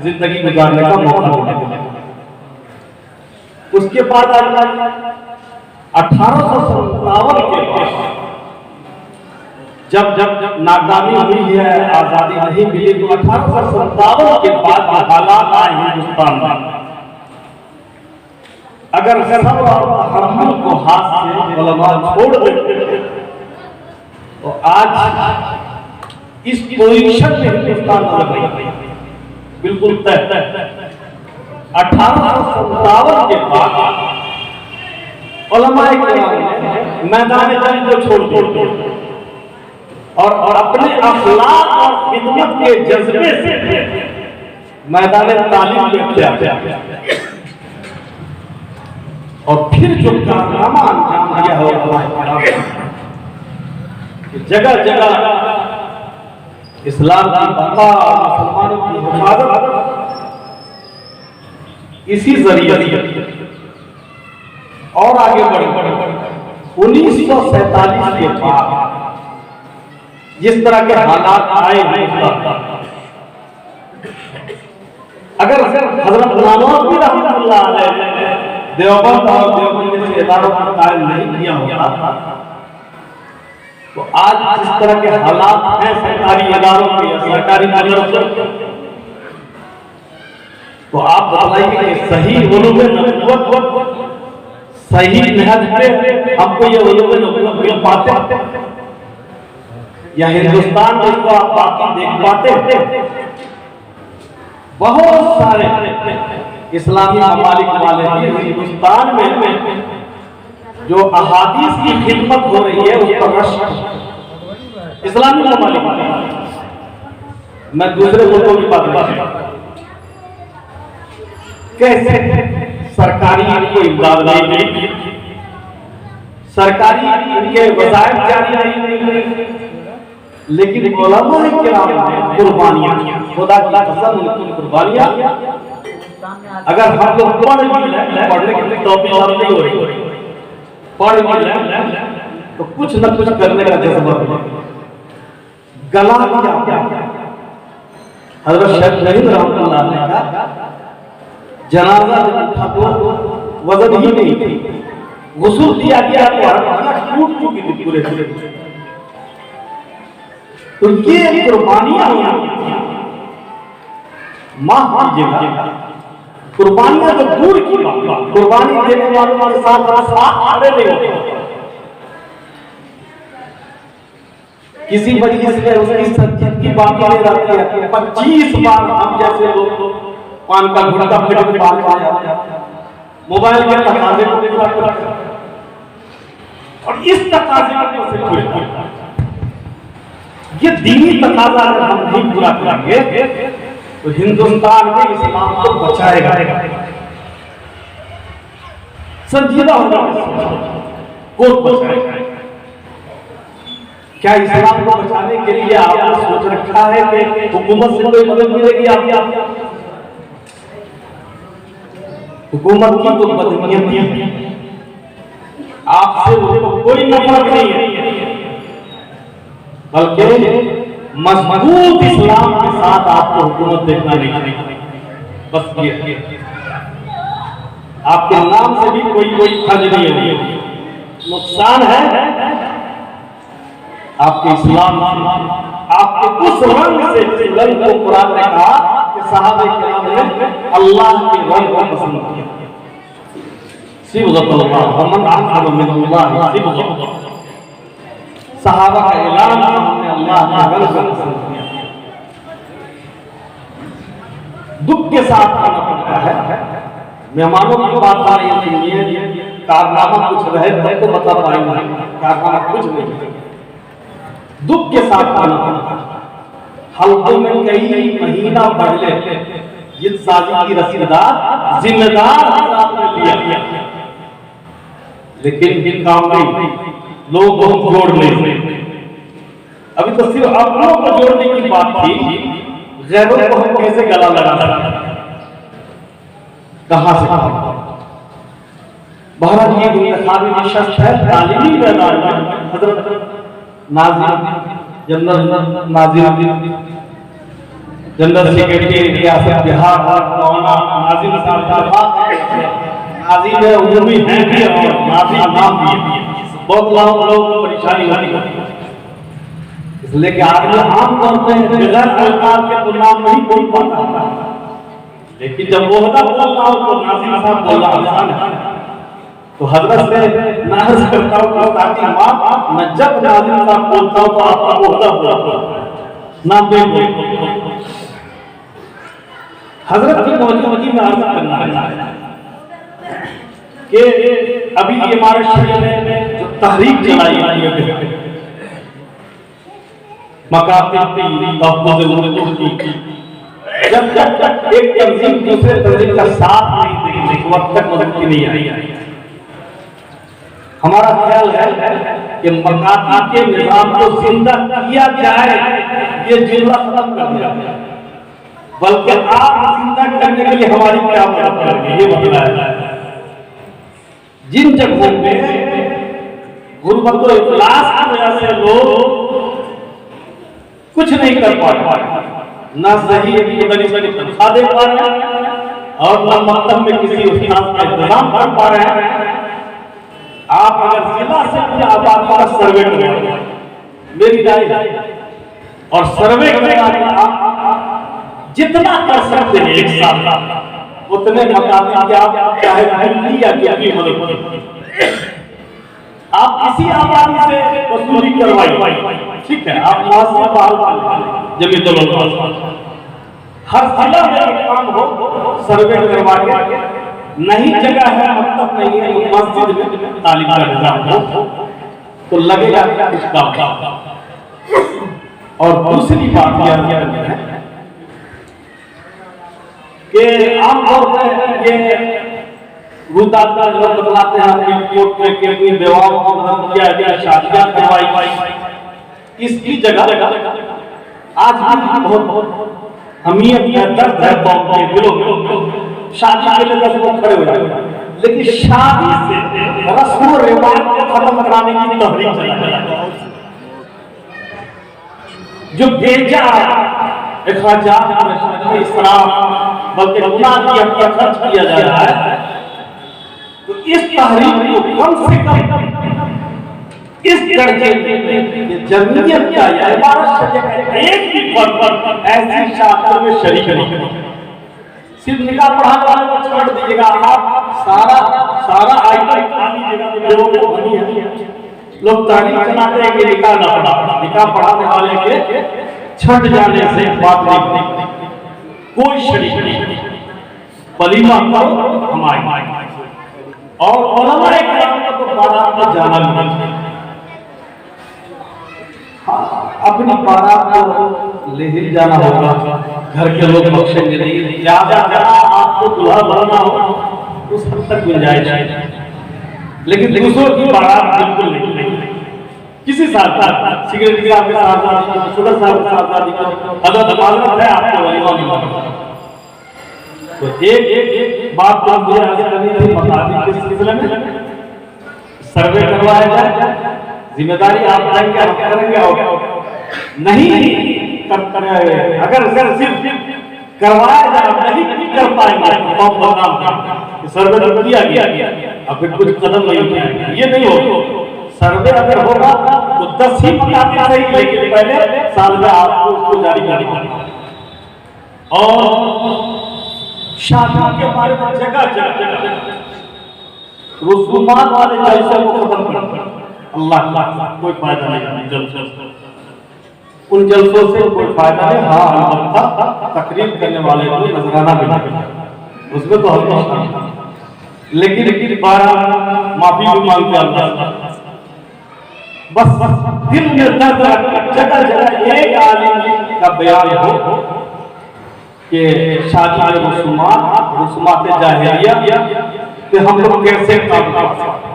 S7: जिंदगी गुजारने का मौका मिलेगा। उसके बाद 1857 के बाद जब नाकामी हुई है, आजादी नहीं मिली, तो 1857 के बाद हालात आए हिंदुस्तान में। अगर सब्र और तहम्मुल को हाथ से उलमा छोड़ देते तो आज इस पोजीशन में हिंदुस्तान बिल्कुल तय। 1857 के बाद उलमाए किराम ने मैदान जंग को छोड़ और अपने अखलाक और खिदमत के जज्बे से मैदान तालीम में किया और फिर जो कारनामा अंजाम दिया हो जगह जगह इस्लाम की बका और मुसलमानों की हिफाजत इसी जरिए और आगे बढ़े। 1947 के बाद जिस तरह के हालात आए अगर हजरत नानवी रहमतुल्लाह अलैह देवबंद और देवबंद जैसे इदारों को कायम नहीं किया होता तो आज जिस तरह के हालात हैं सरकारी इदारों के या सरकारी मदरसों, तो आप बताइए कि सही उलूम नबुव्वत सही नहज पे हमको ये उलूम नबुव्वत मिल पाते या हिंदुस्तान में इसको आप बाकी देख पाते? बहुत सारे इस्लामी ममालिक वाले भी हिंदुस्तान में जो अहादीस की खिदमत हो रही है उस पर रश्क इस्लामी ममालिक, मैं दूसरे मुल्कों की बात कर कैसे सरकारी इनको इमदाद नहीं, सरकारी इनके वज़ाइफ जारी नहीं, लेकिन उलमाए किराम ने कुर्बानियां, खुदा की कसम उनकी कुर्बानियां अगर हम लोग पढ़ भी लें, पढ़ने की तौफीक नहीं हो रही, पढ़ भी लें तो कुछ न कुछ करने का जज्बा गला क्या हज़रत शेख रहीम रहमतुल्लाह अलैह का जनाजा उठा तो वजन ही नहीं थी, गुस्ल दिया गया तो टूट चुकी थी पूरे तो ये कुर्बानियां माफ कीजिएगा, कुर्बानियां तो दूर की बात, कुर्बानी देने वालों के साथ खड़े नहीं होते। किसी मजलिस में उसकी सच्चित की बात ले जाती है, 25 बार हम जैसे लोग पान का गुटखा फिर बात आ जाते हैं, मोबाइल के तकाजे को पूरा करते हैं, और इस तकाजे को से पूरा, ये दीनी तकाजा अगर हम नहीं पूरा करेंगे तो हिंदुस्तान में इस्लाम को बचाएगा, संजीदा होगा, कौन बचाएगा? क्या इस्लाम को बचाने के लिए आपने सोच रखा है कि हुकूमत से कोई मदद मिलेगी? आपकी हुकूमत की तो बदनीयती है, आपसे उसको कोई नफरत नहीं है, बल्कि मजबूत इस्लाम के साथ आपको हुकूमत देखना नहीं, बस ये आपके नाम से भी कोई खर्च नहीं है, नुकसान है आपके इस्लाम, आपके उस रंग से जिस रंग को कुरान ने कहा कि सहाबा किराम ने अल्लाह के रंग को पसंद किया, सिबगतुल्लाह वमन अहसन मिनल्लाह सिबगतुल्लाह, सहाबा का ऐलान हमने अल्लाह के रंग को पसंद किया। दुख के साथ आना पड़ता है, मेहमानों की बात आ रही है, कारनामा कुछ रहे तब तो बता पाएंगे, कारनामा कुछ नहीं, दुख के साथ आना पड़ता है। हल्के में कई महीना पहले जिस शादी की रसीदार जिम्मेदार आपने लिया, लेकिन काम नहीं, लोग बहुत जोड़ नहीं, अभी तो सिर्फ अपनों को जोड़ने की बात थी, गैरों को हम कैसे गला लगा कहां से भारत की इंतखाबी नशस्त है, तालीमी मैदान में हजरत नाज़िम जनरल सेक्रेटरी रियासत बिहार नाज़िम नाज़िम है, उम्मी है भी और नाज़िम नाम भी है, बहुत लोगों को परेशानी होती है, इसलिए कि आदमी आमतौर पर बगैर सरकार के तो नाम नहीं बोल पाता, लेकिन जब ओहदा बोलना हो तो नाज़िम साहब बोलना आसान है। तो हजरत से नाज करता हूँ ताकि मैं जब नाज़िम साहब बोलता हूँ तो आपका ओहदा बोलता नाम दे हजरत की मौजूदगी में अर्ज करना है कि अभी ये हमारे शरीर में जो तहरीक चलाई गई है, जब तक एक तंजीम दूसरे तंजीम का साथ नहीं देगी वक्त तक मदद की नहीं आई। हमारा ख्याल है कि मकाती के निजाम को जिंदा किया जाए, ये जुमला खत्म कर दिया, बल्कि आप जिंदा करने के लिए हमारी क्या मदद करेंगे ये बताया। जिन जगहों पे गुर्बत और इखलास की वजह से लोग कुछ नहीं कर पा रहे, ना सही तनख्वाह दे पा रहे हैं और ना मकतब में किसी उस्ताद का इंतजाम कर पा रहे हैं, आप अगर जिला से पूरा आबादी का सर्वे करें, मेरी राय और सर्वे करें, आप जितना कर सकते हैं एक साल उतने मकामी के आप चाहे या कितनी मदद करें, आप किसी आबादी से वसूली करवाई, ठीक है, आप हर जिला में काम हो सर्वे करवा के, नहीं जगह है मतलब नहीं है मस्जिद में तालीम का निजाम हो तो लगेगा कुछ काम। और दूसरी बात यह है कि आमतौर पर ये रुदाता लोग बतलाते हैं अपनी कोर्ट में कि अपनी विवाहों को खत्म किया गया, शादियां करवाई, इसकी जगह आज भी बहुत अमीर या दर्द है कौम के दिलों में। शादी के लिए 10 लोग खड़े हो जाते, लेकिन शादी से रस्म और रिवाज को खत्म कराने की तहरीक चलाई जो भेजा इखराजात में शादी इस्लाम बल्कि गुनाह की खर्च किया जा रहा है, तो इस तहरीक को कम से कम इस दर्जे में जमीयत का या इबारत शरीयत का एक भी फर्द ऐसी शादियों में शरीक नहीं। सिर्फ निकाह पढ़ाने वाले को छोड़ दीजिएगा, आप सारा आइटम खाली जगह पे लोगों को बनी है। लोग तारीफ चलाते हैं कि निकाह ना पढ़ा, निकाह पढ़ाने वाले के छट जाने से बात नहीं, कोई शरीक नहीं। वलीमा करो हम आए और उलमा इकराम को तो बारात में जाना नहीं। अपनी बारात को ले ही जाना होगा, घर के लोग बख्शेंगे नहीं। ज्यादा आपको दूल्हा बनना हो उस हद तक गुंजाइश है, लेकिन दूसरों की बारात बिल्कुल नहीं। किसी साथ सिगरेट साहब के साथ, शुगर साहब के साथ अगर मालूम है आपको वलीमा नहीं। तो एक बात तो मुझे आगे करनी थी, बता दी किस सिलसिले में सर्वे करवाया जाए, जिम्मेदारी आप लेंगे, हम करेंगे और नहीं अगर सिर्फ करवाया जाए नहीं कर पाएंगे तो बदनाम सर्वे तो किया गया, अब फिर कुछ कदम नहीं उठाएंगे, ये नहीं होगा। सर्वे अगर होगा तो 10 ही मकान सही, लेकिन पहले साल में आपको उसको जारी करना और शादियों के बारे में जगह जगह रसूमात वाले जलसे को खत्म कर। अल्लाह कोई फायदा नहीं जलसों से, उन जलसों से कोई फायदा नहीं। हाँ अलबत्ता तकरीर करने वाले को नजराना मिलेगा, उसमें तो हम लेकिन माफी भी मांगते अल्लाह। बस दिल में दर्द जगह जगह एक आलिम का बयान हो कि शादी में रसूमात जाहिलिया कि हम लोग कैसे काम कर सकते,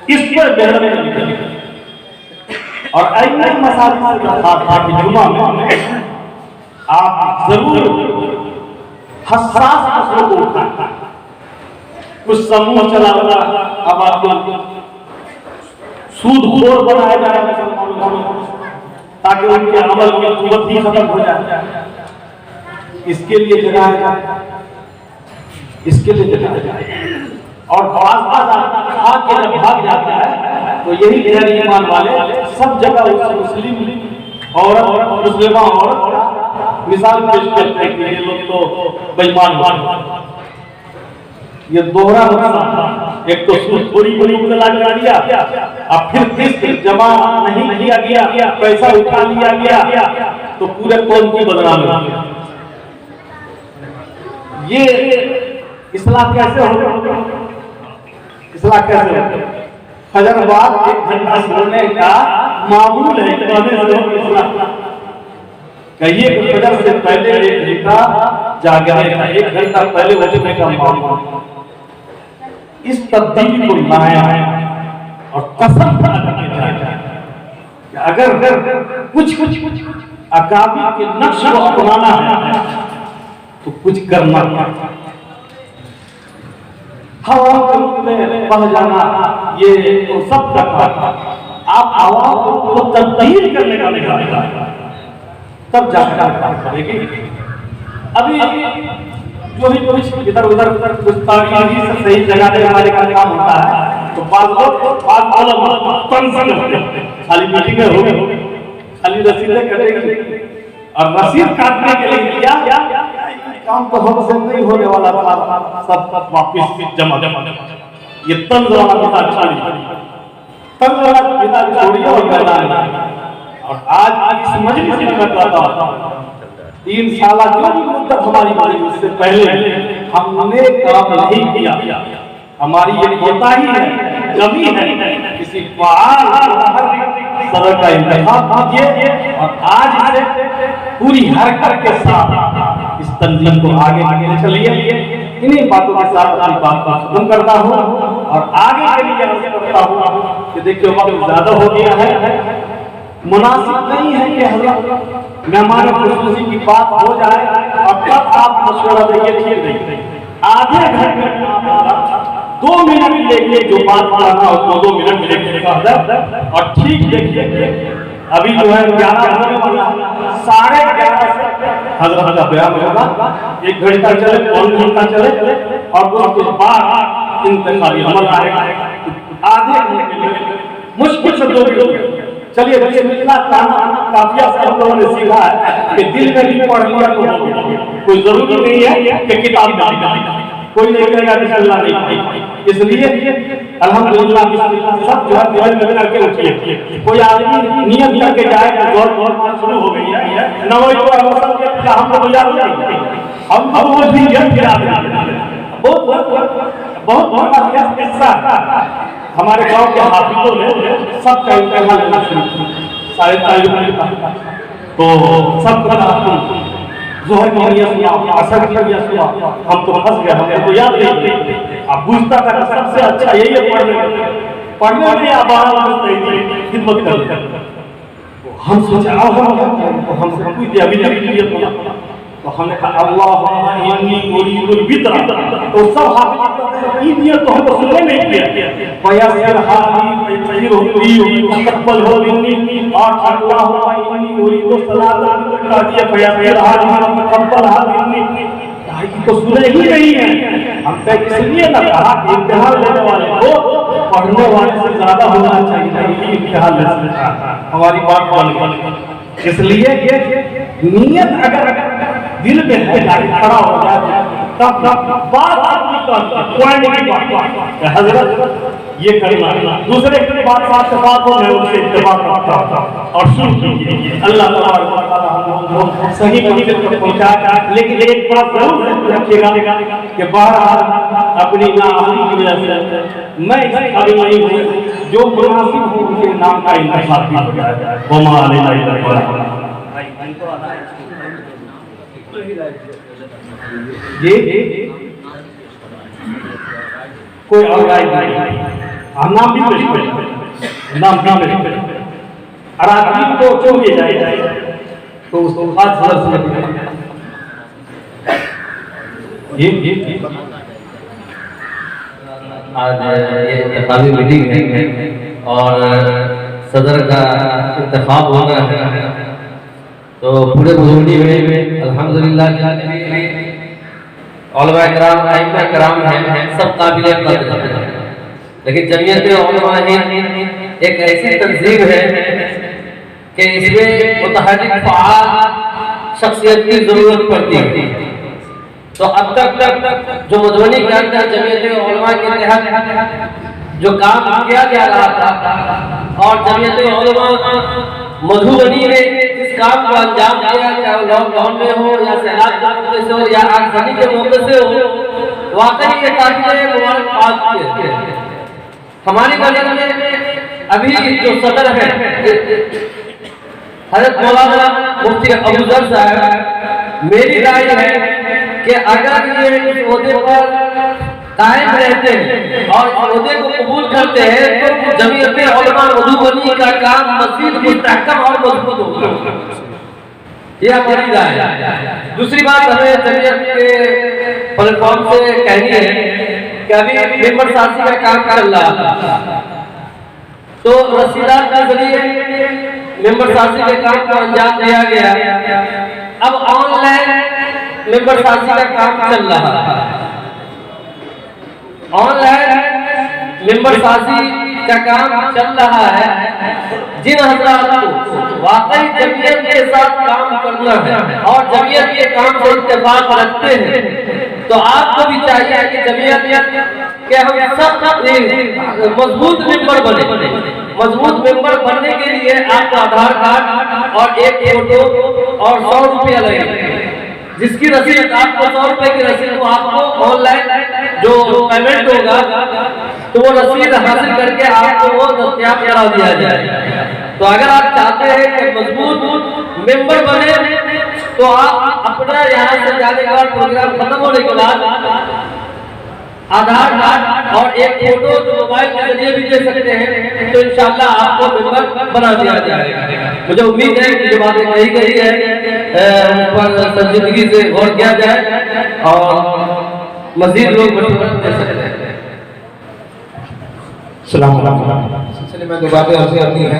S7: इस पर बेहतर और ऐसे मसाजिद से जुमा में आप जरूर हसास मसलों को उठाएं। कुछ समूह चला हुआ अब आपको सूदखोर बनाया जाए मुसलमानों को, ताकि उनके अमल की कुव्वत ही खत्म हो जाए। इसके लिए जगाया जाए, इसके लिए जगाया जाए। और आके जब भाग जाता है तो यही गैर ईमान वाले सब जगह उस मुस्लिम औरत मुस्लिमा औरत का मिसाल पेश करते हैं कि ये लोग तो बेईमान हुए। ये दोहरा नुकसान, एक तो सूदखोरी को तलाक कर दिया, अब फिर किस्त जमा नहीं किया गया, पैसा उठा लिया गया, तो पूरे कौम की बदनामी हो। ये इस्लाह कैसे होगा? इस्लाह कैसे होगा? फजर बाद 1 घंटा सोने का मामूल है, कहिए कि फजर से पहले 1 घंटा जागने का, 1 घंटा पहले उठने का मामूल। इस तब्दीली को लाया और कसम अगर कुछ अकाबी के नक्श को अपनाना है तो कुछ करना हवा में बह जाना, ये तो सब करता। आप हवा को तब्दील करने का निकालेगा तब जाकर करेगी। अभी जो भी कुछ इधर उधर गुस्ताखी से सही जगह लगाने का काम होता है तो बात खाली मीटिंगें हो गई, खाली रसीदें कटेंगी और रसीद काटने के लिए क्या काम तो हमसे नहीं होने वाला था, सब वापिस जमा। ये तंज वाला पिता तंज वाला पिता छोड़िए और मैदान। और आज इस मजलिस में मैं कहता हूं 3 साल जो भी मुद्दत हमारी बनी उससे पहले हमने काम नहीं किया। हमारी ये कोताही है, कमी है, किसी सदर का इंतखाब कीजिए और आज से पूरी हरकत के साथ इस तंजीम को आगे चलिए। इन्हीं बातों के साथ अपनी बात को खत्म करता हूँ और आगे के लिए अर्ज करता हूँ कि देखिए वक्त ज्यादा हो गया है, मुनासिब नहीं है कि हजरत मेहमान खुसूसी की बात हो जाए और तब आप मशवरा देंगे, ठीक नहीं। आधे घंटे में आप 2 मिनट लेके जो बात करना हो 2 मिनट लेके और ठीक देखिए अभी जो है 11 होने वाला, 11:30 से हजरत का बयान होगा। 1 घंटा चले, 1 घंटा चले और उसके बाद इंतखाबी अमल आएगा। आधे घंटे मुश्किल शब्दों में। चलिए बिस्मिल्लाह काफिया से हम लोगों ने सीखा है कि दिल में भी पढ़ लिया तो हो गया, कोई जरूरी नहीं है कि किताब में कोई नहीं कहेगा बिस्मिल्लाह नहीं। इसलिए अल्हम्दुलिल्लाह बिस्मिल्लाह सब जो है दिल में करके उठिए। कोई आदमी नियत करके जाए कि दौड़ शुरू हो गई है, नवई को अवसर के हम लोग याद नहीं, हम वो भी याद गिरा देंगे। बहुत बड़ा किस्सा हमारे गांव के हाफिजों ने सबका इम्तिहान लेना शुरू किया, सारे ताल्लुक तो सब जोहर की नमाज़ सुना, असर की नमाज़ सुना, हम तो फंस गए, हमको तो याद नहीं। अब पूछता था कि सबसे अच्छा यही है पढ़ने में या 12 वर्ष खिदमत कर। हम सोचा हम क्या करें, तो हमसे पूछ दिया अभी तो हमने कहा अल्लाहुम्मा इन्नी उरीदुल बित्रा, तो सब हाफिज ये नियत तो हमको सुनने नहीं किया। फयस्सिर हाली फयस्सिर तकब्बल हो मिन्नी और अल्लाहुम्मा इन्नी उरीदु सलातन बित्रा दिया फयस्सिर हाली तकब्बल हा मिन्नी, ये तो सुने ही नहीं है। हम तो इसलिए ना कहा कि इम्तिहान लेने वाले को पढ़ने वाले से ज्यादा होना चाहिए, इम्तिहान ले सकता हमारी बात बन गई। इसलिए नियत अगर दिल में है खड़ा हो जाए तब बात आदमी का हजरत ये करना, दूसरे की बात से बात हो मैं उनसे इत्तेफाक रखता हूं और सुन कीजिए। अल्लाह तआला हमको सही मंजिल पर पहुंचाया। लेकिन एक बात जरूर रखिएगा कि बहरहाल अपनी नाअहली की वजह से मैं इस काबिल नहीं हूं जो मुनासिब हो उनके नाम का इंतखाब भी हो जाए। वमा अलैना इल्ला अल-बलाग। ये कोई और राय नहीं, नाम भी पेश करें, नाम पेश अराकीन को क्यों किया जाए तो उसको खास सदस्य ये
S4: आज ये इंतखाबी मीटिंग है और सदर का इंतखाब हो रहा है, तो पूरे बुजुर्गी में अल्हम्दुलिल्लाह उलमा किराम आइम्मा किराम हैं, सब काबिल कद्र हैं। लेकिन जमीयत उलमा हिंद एक ऐसी तंजीम है कि इसमें मुतहर्रिक फ़आल शख्सियत की जरूरत पड़ती है। तो अब तक जो मधुबनी के अंदर जमीयत उलमा के तहत जो काम किया जा रहा था और जमीयत उलमा मधुबनी में जिस काम को अंजाम दिया, चाहे लॉकडाउन में हो या सैलाब के मौके से हो या आगजनी के मौके से हो, वाकई ये काबिल मुबारकबाद है। हमारी बजट में अभी जो सदर है हजरत मौलाना मुफ्ती अबूजर साहब, मेरी राय है कि अगर ये इस ओहदे पर कायम रहते हैं और ओहदे को कबूल करते हैं तो जमीयत उलमा मधुबनी का काम मज़ीद मुस्तहकम और मजबूत होगा। ये हमारी राय है। दूसरी बात हमें जमीयत के प्लेटफॉर्म से कहनी है कि अभी मेंबर साथी का काम चल रहा है, तो रसीदार के जरिए मेंबर साथी के काम को अंजाम दिया गया। अब ऑनलाइन मेंबर साथी का काम चल रहा है, ऑनलाइन मेंबर साथी का काम चल रहा है। जिन हजरात को वाकई जमीयत के साथ काम करना है और जमीयत के काम से इत्तेफाक रखते हैं, तो आपको भी चाहिए कि जमीयत के हम सब मजबूत मेंबर बने। मजबूत मेंबर बनने के लिए आपको आधार कार्ड और एक फोटो और 100 रुपया लगेगा, जिसकी रसीद आपको 100 रुपए की रसीद को आपको ऑनलाइन जो पेमेंट होगा तो वो रसीद हासिल करके आपको वो दस्तयाब करा दिया जाए। तो अगर आप चाहते हैं कि मजबूत मेंबर बने तो आप अपना यहाँ से जाने के बाद प्रोग्राम खत्म होने के बाद आधार कार्ड और एक फोटो जो मोबाइल के जरिए भी दे सकते हैं, तो इंशाल्लाह आपको मेंबर बना दिया जाएगा। मुझे उम्मीद है कि जो बातें कही गई है उन पर संजीदगी से गौर किया जाए और मजीद लोग मशवरा दे सकते हैं।
S6: सिलसिले में दो बातें अर्ज करनी है।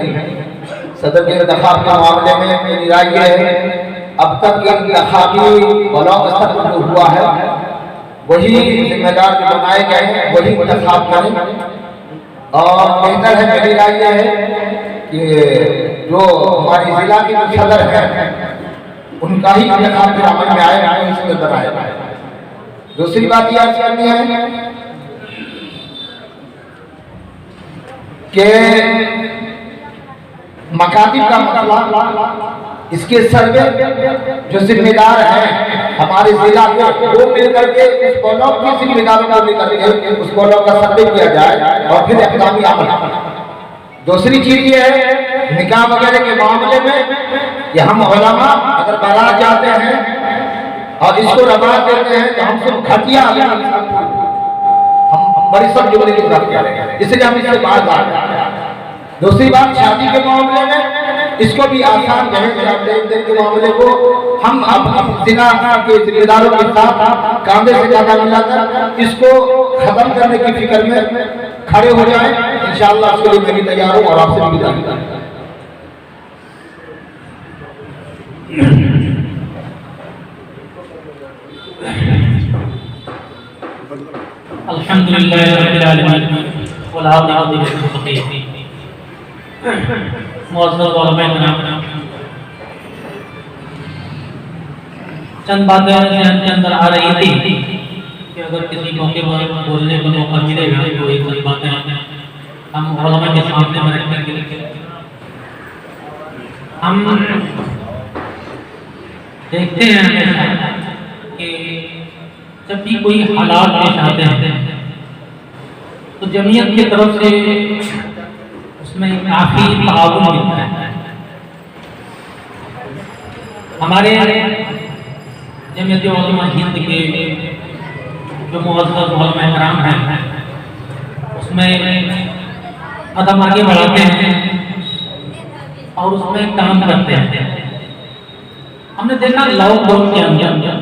S6: सदर के इंतखाब के मामले में मेरी राय यह है, अब तक इंतखाबी ब्लॉक स्तर पर जो हुआ है वही जिम्मेदार जो बनाए गए हैं वही इंतखाब करें। और बेहतर है, मेरी राय यह है कि जो हमारी जिला के जो सदर है उनका ही इंतखाब फिर अमल में आए, कोई इसमें बनाए। दूसरी बात यह करनी है कि मकातिब का मसला, इसके सर्वे जो जिम्मेदार हैं हमारे जिला के, वो मिलकर के उस ब्लॉक के जिम्मेदारों को लेकर के उस ब्लॉक का सर्वे किया जाए और फिर इक़दामी अमल। दूसरी चीज ये है निकाह वगैरह के मामले में कि हम उलमा अगर बारात जाते हैं और इसको रवाज देते हैं तो हम सिर्फ घटिया हम बड़ी सब जुमले की बात करें, इसलिए हम इससे बात आ रहे हैं। दूसरी बात, शादी के मामले में इसको भी आसान देने के मामले को हम अब जिला के जिम्मेदारों के साथ कांधे से ज्यादा मिलाकर इसको खत्म करने की फिक्र में खड़े हो जाएं। इंशाअल्लाह उसके लिए मैं भी तैयार हूँ और आपसे भी विदा।
S4: अल्हम्दुलिल्लाह रब्बिल आलमीन वल आक़िबतु लिल मुत्तक़ीन। मुअज़्ज़ज़ उलमा किराम, चंद बातें ज़हन के अंदर आ रही थी कि अगर किसी मौके पर बोलने का मौका मिलेगा तो एक चंद बातें हम उलमा के सामने में रखेंगे। हम देखते हैं हमेशा कि जब भी कोई हालात पेश आते हैं तो जमीयत की तरफ से उसमें काफी ताउन मिलता है। हमारे जमीयत उलमा हिंद के जो मुअज़्ज़ज़ उलमा किराम हैं उसमें कदम आगे बढ़ाते हैं और उसमें काम करते हैं। हमने देखा लॉकडाउन के अंदर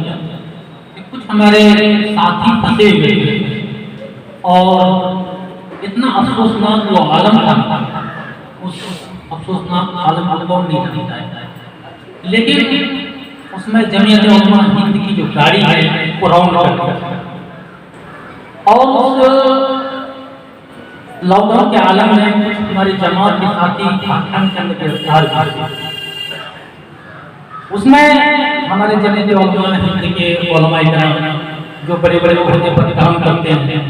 S4: कुछ हमारे साथी फंसे हुए और इतना अफसोसनाक जो आलम था उस अफसोसनाक आलम को कौन नहीं जानता है, लेकिन उसमें जमीयत उलमा हिंद की जो गाड़ी है वो राउंड करती है और उस लॉकडाउन के आलम में कुछ हमारी जमात के साथी पाकिस्तान के अंदर गिरफ्तार हुए। उसमें हमारे जमीयत उलमा हिंद के उलमा किराम जो बड़े बड़े ओहदे पर काम करते हैं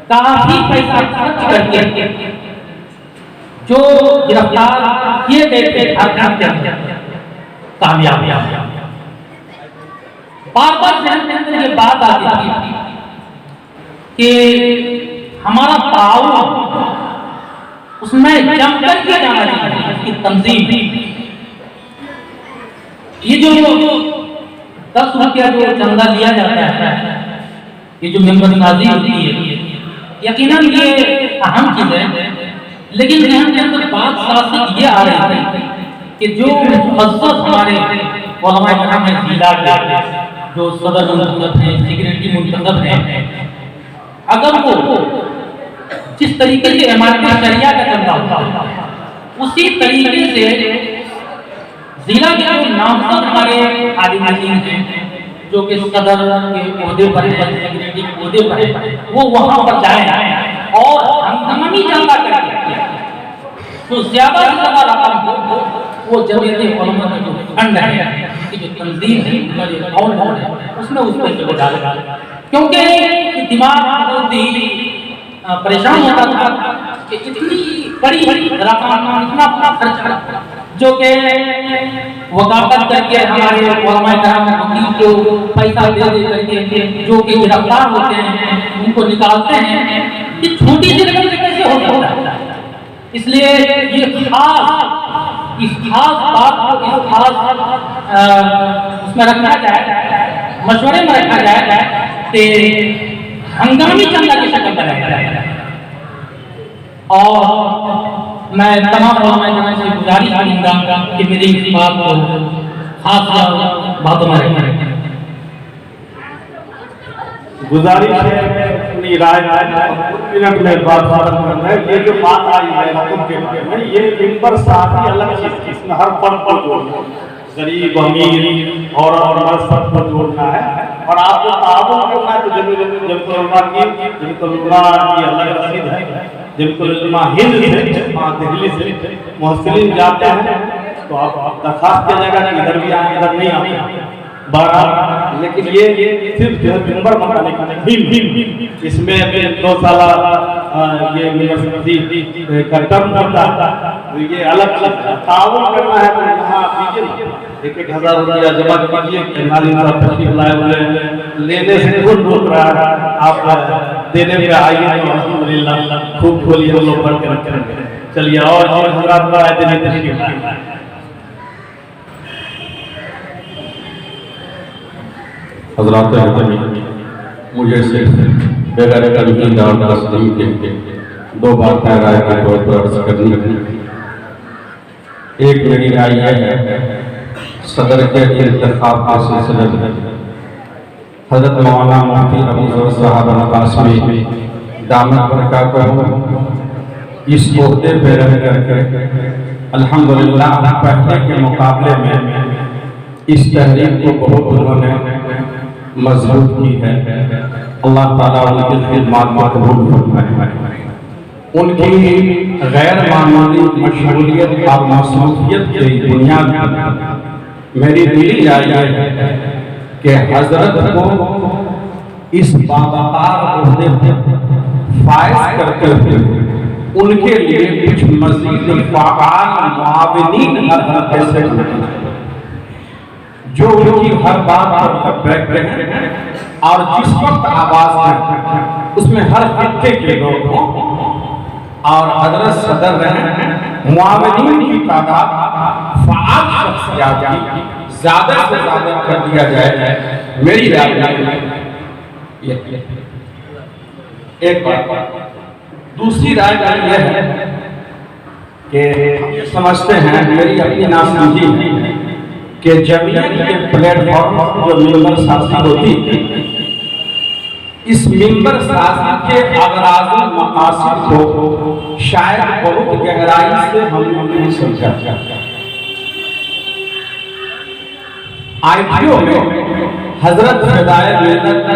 S4: काफी पैसा खर्च करके जो गिरफ्तार किए गए थे कामयाब। बार बार ज़हन के अंदर ये बात आती थी कि हमारा ताउन उसमें जम करके जाना चाहिए। इसकी तंजीम ये जो 10 रुपया जो चंदा लिया जाता है, ये जो मेंबर नाजी होती है, यकीनन ये अहम चीज है, लेकिन ध्यान के अंदर बात साथ ये आ रही है कि जो मुअज़्ज़ज़ हमारे उलमा किराम हैं जिला के जो सदर मुंतखब हैं, सेक्रेटरी मुंतखब हैं, अगर वो जिस तरीके से इमारत शरिया का चंदा होता है उसी तरीके से जिला के जो नामजद हमारे आलिम हैं जो कि सदर के ओहदे पर है, सेक्रेटरी के ओहदे पर है, वो वहां पर जाए और हंगामी चंदा करें तो ज्यादा से ज्यादा रकम वो जमीयत उलमा का जो फंड है, कि जो तंजीम है, उनका जो अकाउंट है उसमें उस पैसे को डालेगा, क्योंकि दिमाग बहुत ही परेशान होता था कि इतनी बड़ी रकम इतना खर्च जो कि वकालत करके हमारे उलमा किराम वकील को पैसा दे करके जो कि गिरफ्तार होते हैं उनको निकालते हैं, ये छोटी सी रकम से कैसे हो सकता है। इसलिए ये इस खास बात को इस खास उसमें रखा जाए, मशवरे में रखा जाए कि हंगामी चंदा की शक्ल में रखा जाए। और मैं तमाम उलमा किराम से गुजारिश करूंगा कि मेरी इस बात को खास बातों में रखें।
S7: गुजारिश है अपनी राय मिनट में बात खत्म करना है। ये जो बात आई है हुक्म के बारे में, ये मिंबर साथी अलग चीज, इसमें हर फर्द को जोड़ना, गरीब अमीर और सब को जोड़ना है। और आपको ताबुन करना है तो जमीयत उलमा की अलग रसीद है जमीयतुल उलमा हिंद से, दिल्ली से मुहस्सिलीन जाते हैं तो आप दरखास्त किया जाएगा कि इधर भी आए, इधर नहीं आते 12। लेकिन ये सिर्फ जो है मेंबर बनाने का नहीं, इसमें 2 साल ये यूनिवर्सिटी का टर्म होता है, तो ये अलग अलग ताउन करना है। तो यहाँ कीजिए 1,000 रुपया जमा कीजिए, नालिम साहब तशरीफ लाए हुए, लेने से कौन रोक रहा है, आप देने में आइए तो अल्हम्दुलिल्लाह खूब खोलिए, हम लोग बढ़ के रखेंगे। चलिए और हजरात आए देने तशरीफ लाए।
S8: हजरात मुझे सिर्फ बगैर तनकीद और तस्लीम के 2 बातें राय के तौर पर अर्ज करनी है। एक मेरी राय यह है, सदर के इंतखाब के सिलसिले में हजरत मौलाना मुफ्ती अबू ज़र साहब कासमी दामद बरकातहू इस ओहदे पे रह करके अल्हम्दुलिल्लाह पहले के मुकाबले में इस तहरीक को बहुत उन्होंने मजबूत की है। अल्लाह ताला उनकी खिदमत में कबूल फरमाए। उनकी गैर मामूली मशगूलियत और मसरूफियत की बुनियाद पर मेरी दिली राय है कि हजरत को इस बावकार ओहदे पर फायज करते हुए उनके लिए कुछ मजीद फ़आल मुआविनीन हर हल्के से जो उनकी हर बात पर लब्बैक कहें और जिस वक्त आवाज करें उसमें हर खित्ते के लोग हों और हजरत सदर रहे मुआविनीन की तादाद फ़आल शख्सियत की ज्यादा से ज्यादा कर दिया जाए। मेरी राय एक बात। दूसरी राय यह है कि समझते हैं, मेरी अपनी नासमझी है कि जमीयत के प्लेटफॉर्म जो मिंबर साजी होती है, इस मिंबर साजी के अगराज़ मकासद को शायद बहुत गहराई से हमने नहीं समझा। ITO में हजरत हिदायत मिल्लत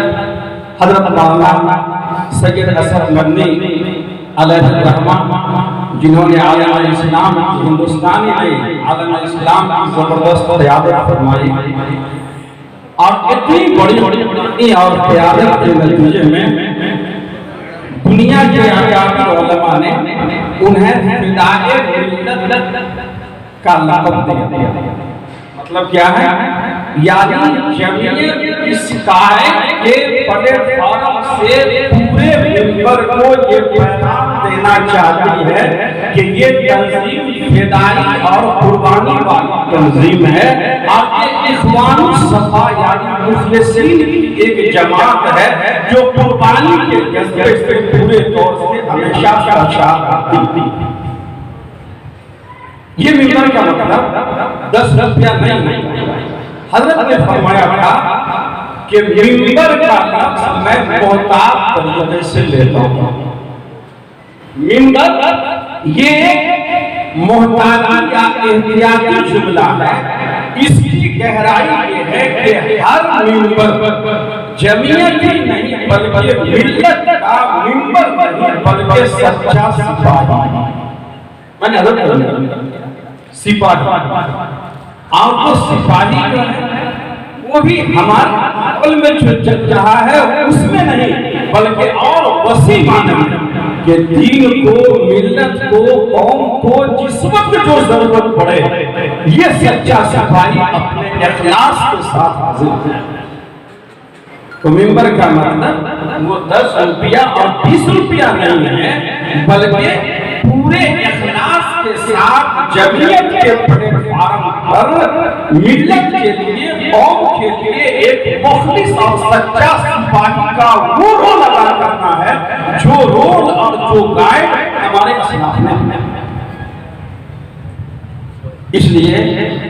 S8: हजरत मौलाना सैयद असद मदनी अलैहिर्रहमान, जिन्होंने आलम इस्लाम हिंदुस्तानी में आलम इस्लाम की जबरदस्त क़यादत फरमाई और इतनी बड़ी और क़यादत के नतीजे में दुनिया के अकाबिर उलमा ने उन्हें हिदायत मिल्लत का लक़ब दिया। मतलब क्या है, यानी जमीयत इस कायद के प्लेटफॉर्म से पूरे मिंबर को ये पैगाम देना चाहती है कि ये तंजीम फिदाई और कुर्बानी वाली तंजीम है और ये इख्वानुस सफा यानी मुखलिसीन की एक जमात है जो कुर्बानी के जज्बे से पूरे तौर से हमेशा सरशार आती है। ये मिंबर का मतलब 10 रुपया नहीं। हजरत ने फरमाया था कि मिंबर का लफ्ज़ मैं मोहतात तरीके से लेता हूँ। मिंबर ये मोहताती या एहतियाती जुमला है। इसकी गहराई ये है कि हर मिंबर जमीयत ही नहीं बल्कि मिल्लत का मिंबर नहीं बल्कि सच्चा सिपाही, मैंने हजरत सिपाही और वो सिपाही जो है वो भी हमारे अकल में जो चल रहा है उसमें नहीं बल्कि और वसी माने में कि दीन को, मिल्लत को, कौम को जिस वक्त जो जरूरत पड़े ये सच्चा सिपाही अपने इखलास के साथ हाजिर है। तो मिंबर का मतलब वो 10 रुपया और 20 रुपया नहीं है बल्कि पूरे इखलास के साथ जमीयत के प्लेटफॉर्म पर मिल्लत के लिए, कौम के लिए एक मुखलिस और सच्चा सिपाही का वो रोल अदा करना है जो रोल और जो गाइड हमारे इस्लाम में है। इसलिए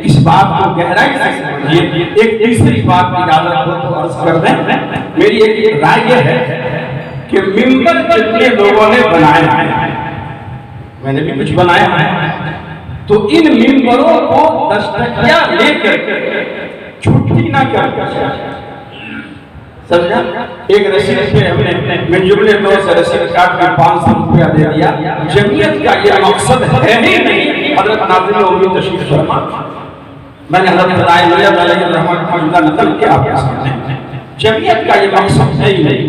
S8: इस बात को गहराई से समझिए। एक तीसरी बात की इजाजत हो तो अर्ज कर दें। मेरी एक राय यह है कि मिंबर जितने लोगों ने बनाए हैं, मैंने भी कुछ बनाया है, तो इन मिंबरों को दस्तकिया लेकर छुट्टी ना कर समझा? एक रसीद पे हमने मंजूरी तौर से रसीद काट के 500 रुपया दे दिया। जमीयत का ये मकसद है ही नहीं। हजरत नाज़िम उम्मीद तशरीफ फरमा, मैंने हजरत खुदाई मरियम अलैहिर्रहमान का जुमला नकल किया आपके सामने। जमीयत का ये मकसद है ही नहीं,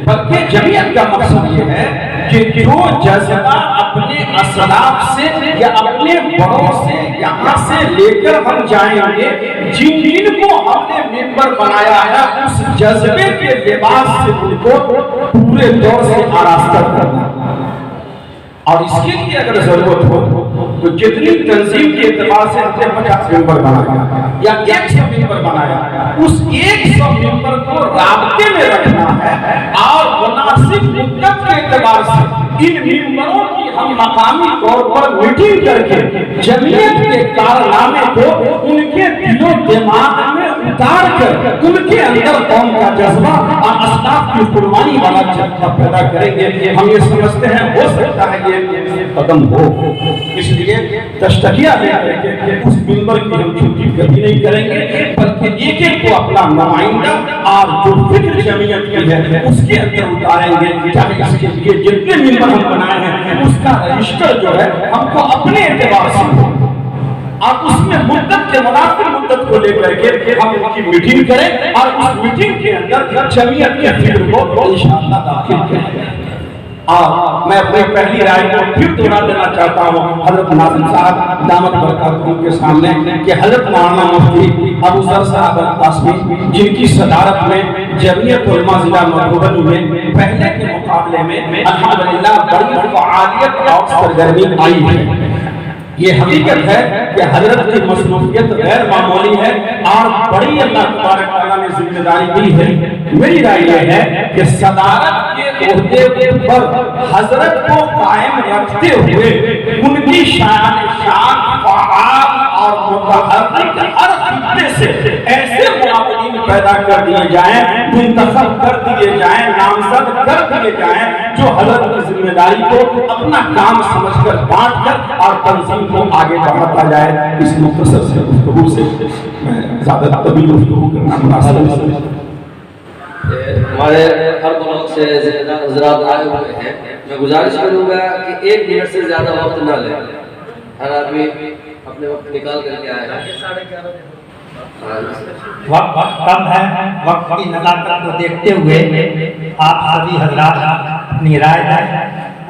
S8: बल्कि जमीयत का मकसद ये है कि जो जज्बा अपने असलाफ से या अपने बड़ों से यहाँ से लेकर हम जाएंगे, जिन जिन को हमने मेंबर बनाया है, उस जज्बे के लिबास से उनको पूरे दौर से आरास्ता करना। और इसके लिए अगर जरूरत हो तो जितनी तंजीम के एतबार से हमने 50 मेंबर बनाया या 100 मेंबर बनाया, उस 100 मेंबर को राब्ते में रखना है और मुनासिब मुद्दत के एतबार से इन मेंबरों की हम मकामी तौर पर मीटिंग करके जमीयत के कारनामे को उनके दिलो दिमाग में उतार कर उनके अंदर कौम का जज्बा और असलाफ की कुर्बानी वाला जज्बा पैदा करेंगे। हम ये समझते हैं हो सकता है ये कदम हो, इसलिए तश्तकिया लेकर उस मिंबर की हम छुट्टी कभी नहीं करेंगे, बल्कि एक एक को अपना नुमाइंदा और जो फिक्र जमीयत की है उसके अंदर उतारेंगे। चाहे इसके लिए जितने मिंबर हम बनाए हैं उसका रजिस्टर जो है हमको अपने एतबार से हो और उसमें मुद्दत के मुनासिब मुद्दत को लेकर के हम उनकी मीटिंग करें और उस मीटिंग के अंदर जमीयत के फिक्र को इंशाअल्लाह दाखिल करें। और मैं अपनी पहली राय को फिर दोहरा देना चाहता हूँ हजरत नाज़िम साहब दामद बरकातहू के सामने कि हजरत मौलाना मुफ्ती अबू ज़र साहब अल-कासमी, जिनकी सदारत में जमीयत उलमा ज़िला मधुबनी में पहले के मुकाबले में अल्हम्दुलिल्लाह बड़ी फ़आलियत और सरगर्मी आई है। ये हकीकत है कि हजरत की मसरूफियत गैर मामूली है और बड़ी अल्लाह तबारक तआला ने जिम्मेदारी दी है। मेरी राय यह है कि सदारत के ओहदे पर हजरत को कायम रखते हुए उनकी शान फ़आल और मुतहर्रिक हर खित्ते से ऐसे मुआविन पैदा कर दिए जाएं, मुंतखब कर दिए जाएं, नामजद कर दिए जाएं, जो हजरत की जिम्मेदारी को अपना काम समझकर बांटकर और तंजीम को आगे बढ़ाता जाए। इस मुख्तसर से गुफ्तगू से मैं ज़्यादा तवील गुफ्तगू करना मुनासिब
S9: हमारे हर ब्लॉक से हजरात आए हुए हैं। मैं गुजारिश करूँगा कि 1 मिनट से ज़्यादा वक्त न लें। हर आदमी अपने वक्त निकाल करके आए हैं।
S3: वक्त कम है, वक्त की नज़ाकत को देखते हुए आप सभी हजरात अपनी राय दें।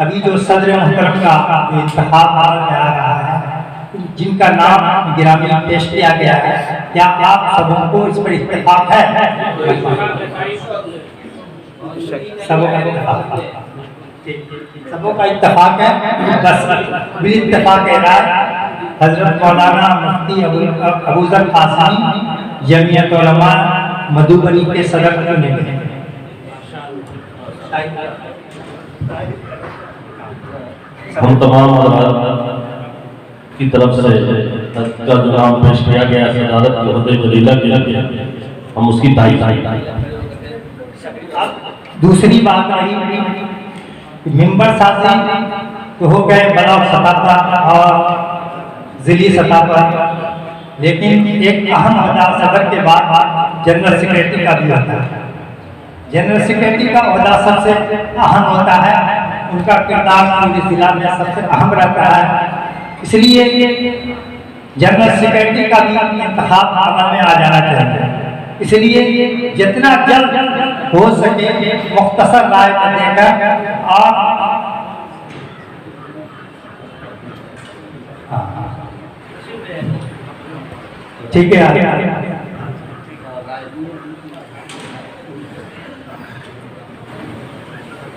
S3: अभी जो सदर मुहतरम का इंतखाब आ रहा है, जिनका नाम गिरामी पेश किया गया है, क्या आप सबों को इस पर इत्तेफाक है? सबों का इत्तेफाक है। बस इत्तेफाक है राय हजरत मौलाना मुफ्ती अबू ज़र कासमी जमीयत उलमा मधुबनी के सदर चुने गए।
S4: हम तमाम की तरफ से का जो नाम पेश किया गया सदारत के ओहदे जलीला के लिए हम उसकी तारीफ।
S3: दूसरी बात रही मिंबर साथी तो हो गए ब्लॉक सतह पर और जिली सतह पर, लेकिन एक अहम अहदा सदर के बाद जनरल सेक्रेटरी का भी होता है। जनरल सेक्रेटरी का अहदा सबसे अहम होता है, उनका किरदार पूरे जिला में सबसे अहम रहता है। इसलिए जनरल सेक्रेटरी का भी इंतखाब अमल में आ जाना चाहिए। इसलिए जितना जल्द हो सके मुख्तसर राय देकर और ठीक है।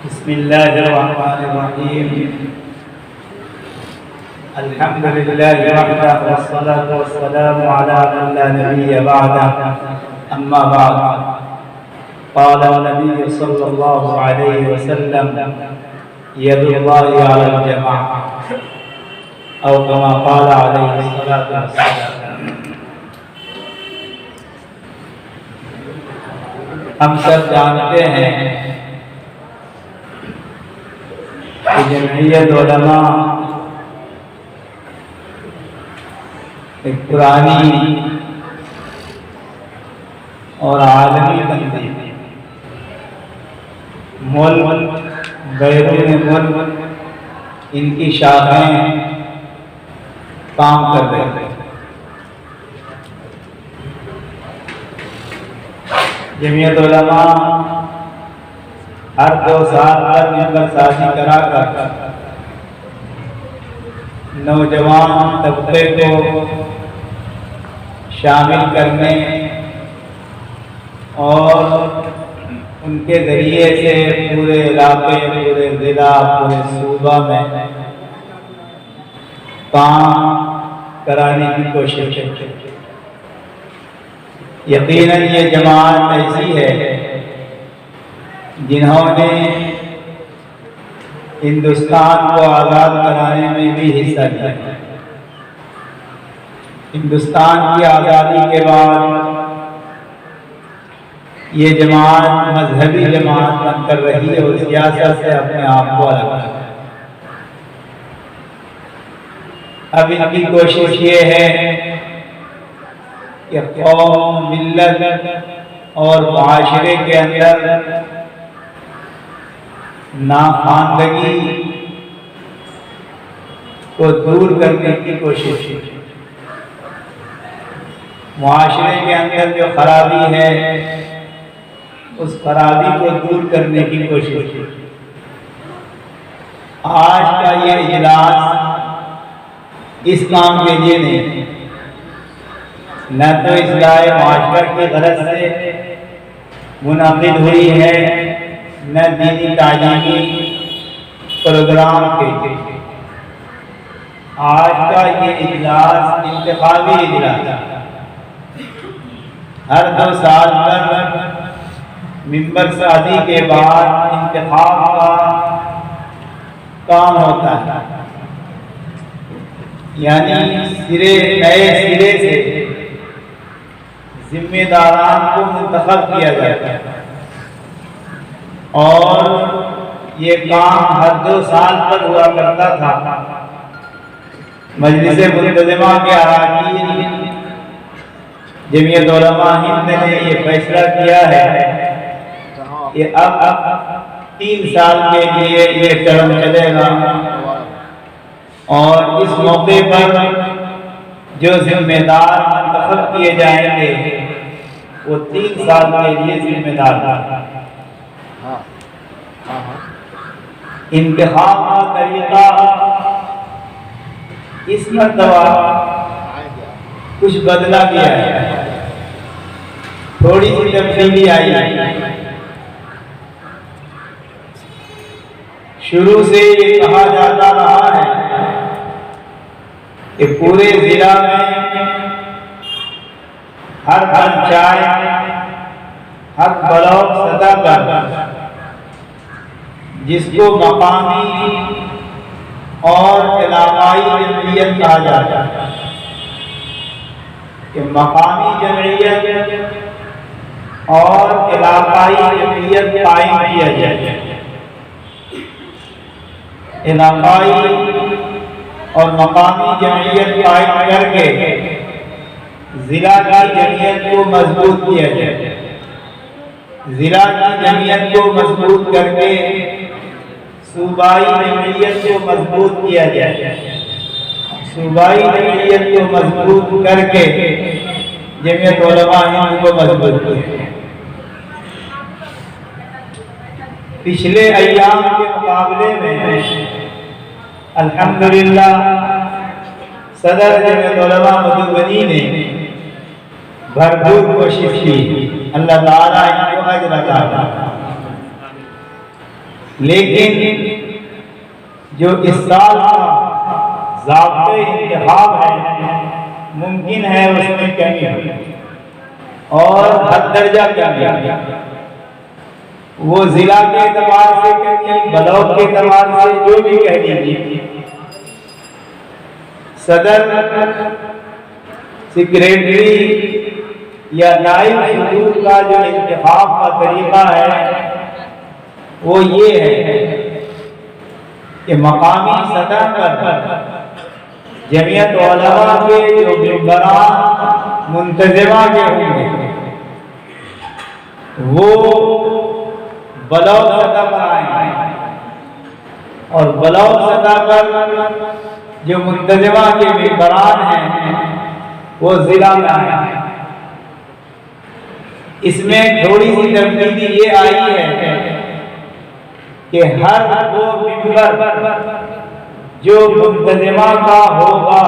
S3: बिस्मिल्लाहिर्रहमानिर्रहीम। अल्हम्दुलिल्लाहि वहदहु वस्सलातु वस्सलामु अला मन ला नबिय्य बअदहु। अम्मा बाद, क़ाल नबी सल्लल्लाहु अलैहि वसल्लम यदुल्लाहि अलल जमाअह औ कमा क़ाल अलैहि सल्लल्लाहु अलैहि वसल्लम। हम सब जानते हैं कि जमीयत उलमा एक पुरानी और आलमी तंजीम मुल्क बैरून मुल्क इनकी शाखाएं काम कर रही हैं। जमीयत उलमा हर 2 साल पर मेंबर साजी करा कर नौजवान तबके को शामिल करने और उनके ज़रिए से पूरे इलाके, पूरे ज़िला, पूरे सूबा में काम कराने की कोशिश है। यकीनन ये जमात ऐसी है जिन्होंने हिंदुस्तान को आज़ाद कराने में भी हिस्सा लिया। हिंदुस्तान की आज़ादी के बाद ये जमात मजहबी जमात बनकर रही है और सियासत से अपने आप को अलग रखा। अब इनकी कोशिश ये है कि कौम, मिल्लत और माशरे के अंदर नाखानदगी को दूर करने की कोशिश है। माशरे के अंदर जो खराबी है उस खराबी को दूर करने की कोशिश है। आज का ये इजलास इस काम के लिए नहीं, न तो इस्लाह माशरा की गरज से मुनाकिद हुई है, न दीनी तालीमी प्रोग्राम के लिए। आज का ये इजलास इंतखाबी इजलास है। हर 2 साल पर मिंबर साजी के बाद इंतखाब का काम होता है, यानी नए सिरे से जिम्मेदारान को मुंतखब किया जाता है और ये काम हर 2 साल पर हुआ करता था। मजलिस मुंतज़िमा के अराकीन जमीयत उलमा हिंद ने ये फैसला किया है कि अब 3 साल के लिए ये टर्म चलेगा और इस मौके पर जो जिम्मेदार मुंतखब किए जाएंगे वो 3 साल के लिए जिम्मेदार हैं। इंतखाब का तरीका इस मर्तबा कुछ बदला गया है, थोड़ी सी तब्दीली आई है। शुरू से ये कहा जाता रहा है कि पूरे जिला में हर पंचायत, हर ब्लॉक सतह पर जिसको मकामी और इलाकाई जमहूरियत कहा जाता है कि मकामी जमहूरियत और इलाकाई जमहूरियत कायम किया जाए। इलाकाई और मकामी जमहूरियत कायम करके जिला की जमहूरियत को मजबूत किया जाए। जिला की जमहूरियत को मजबूत करके सूबाई जमहूरियत को मजबूत किया जाए। सूबाई जमहूरियत को मजबूत करके जमीयत उलमा हिंद को मजबूत किया। पिछले अय्याम के मुकाबले में अल्हम्दुलिल्लाह सदर जमीयत उलमा मधुबनी ने भरपूर कोशिश की, अल्लाह ताला इनको अजर अता फरमाए। लेकिन जो इस साल का ज़ाब्ते इंतखाब है मुमकिन है उसमें कमी हो और हद दर्जा कमी, वो जिला के एतबार से कमी, ब्लॉक के एतबार से जो भी कह दीजिए। सदर, सेक्रेटरी या नाइब सदूर का जो इंतखाब का तरीका है वो ये है कि मकामी सतह पर जमीयत उलमा के जो मुंतज़िमा के होंगे वो ब्लॉक सतह पर आए और ब्लॉक सतह पर जो मुंतजिमा के मेंबरान हैं वो जिला में आए। इसमें थोड़ी सी तब्दीली ये आई है कि हर वो मेंबर जो मुंतजिमा का होगा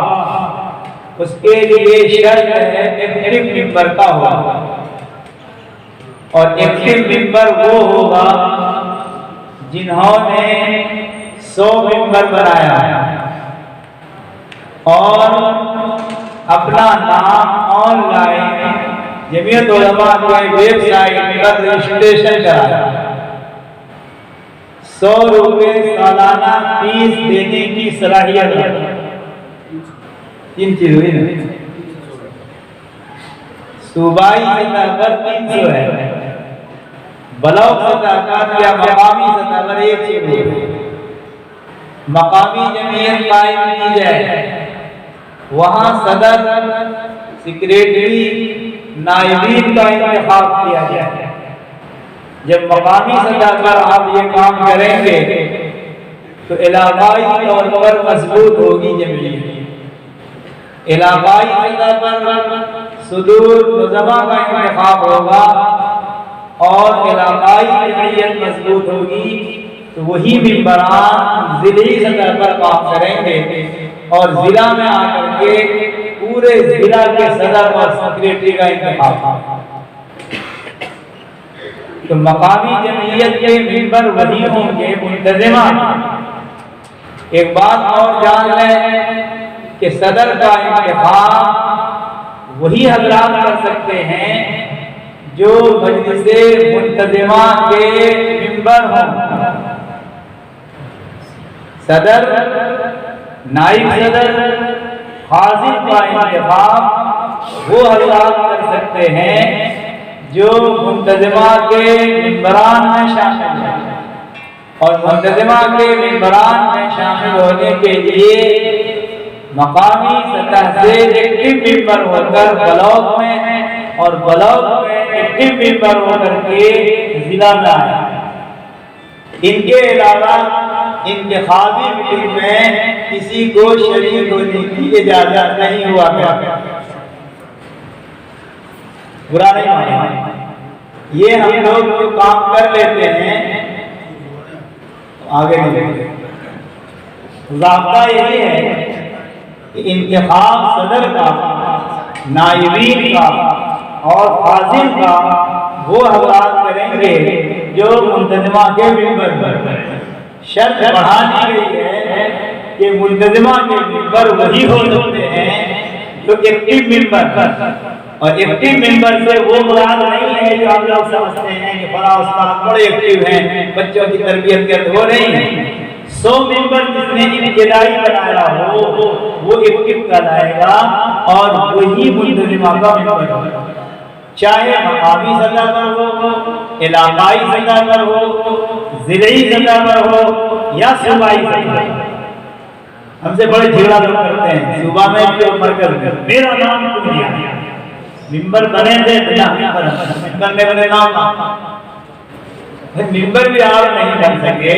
S3: उसके लिए शर्त है एक्टिव मेंबर का होगा, और एक्टिव मेंबर वो होगा जिन्होंने 100 मेंबर बनाया और अपना नाम ऑनलाइन जमीयत उलमा की वेबसाइट पर रजिस्ट्रेशन कराया, 100 रुपये सालाना फीस देने की सलाहियत है। तीन चीज हुई ना, सूबाई सतह पर 300 है, ब्लॉक सतह पर या मकामी सतह पर 1 चीज हुई। मकामी जमीयत कायम की जाए, वहां सदर, सेक्रेटरी, नायबीन का इंतखाब किया जाए। जब मकामी सतह पर आप ये काम करेंगे तो इलाकाई तौर पर मजबूत होगी जमीयत। इलाकाई सतह पर सुदूर मुज़म्मा का इंतखाब होगा और इलाकाई जमीयत मजबूत होगी तो वही मेंबरान जिली सतह पर काम करेंगे और जिला में आकर के पूरे जिला के सदर और सेक्रेटरी का इंतखाब। तो मकामी जमीयत के मेंबर वही होंगे मुंतजिमा। एक बात और जान लें कि सदर का इंतखाब वही हजरात कर सकते हैं जो मजलिसे मुंतजिमा के मेंबर हों। सदर, नाइब सदर, हाजिर का इंतखाब वो हजरात कर सकते हैं जो मुंतजिमा के मेंबरान में शामिल हैं, और मुंतजिमा के मेंबरान में शामिल होने के लिए मकामी सतह से एक्टिव मेंबर होकर ब्लॉक में और ब्लॉक में एक्टिव मेंबर होकर के जिला में आए। इनके अलावा इंतखाबी मीटिंग में किसी को शरीक होने की इजाजत नहीं हुआ करता। बुरा नहीं माने, ये हम लोग जो काम कर लेते हैं आगे नहीं। ज़ाब्ता यही है कि इंतखाब सदर का, नाइबीन का और फाजिल का वो हजरात करेंगे जो मुंतजिमा के मेंबर। शर्त बढ़ा दी गई है कि मुंतजिमा के मेंबर वही हो सकते हैं जो एक्टिव मेंबर, और एक्टिव मेंबर से वो मुराद नहीं है जो आप लोग समझते हैं कि बड़ा उस्ताद बड़े एक्टिव हैं, बच्चों की तरबियत करते हो, नहीं। 100 मेंबर जिसने इब्तिदाई बनाया हो वो एक्टिव कहलाएगा और वही मुंतजिमा का मेंबर होगा, चाहे मकामी सतह पर हो, इलाकाई सतह पर हो, जिलाई सतह पर हो या सूबाई सतह पर। हमसे बड़े झगड़ा लोग करते हैं सूबा में भी और मरकज में, मेरा नाम क्यों लिया, मिंबर बने थे करने वाले नाम मिंबर भी आप नहीं बन सके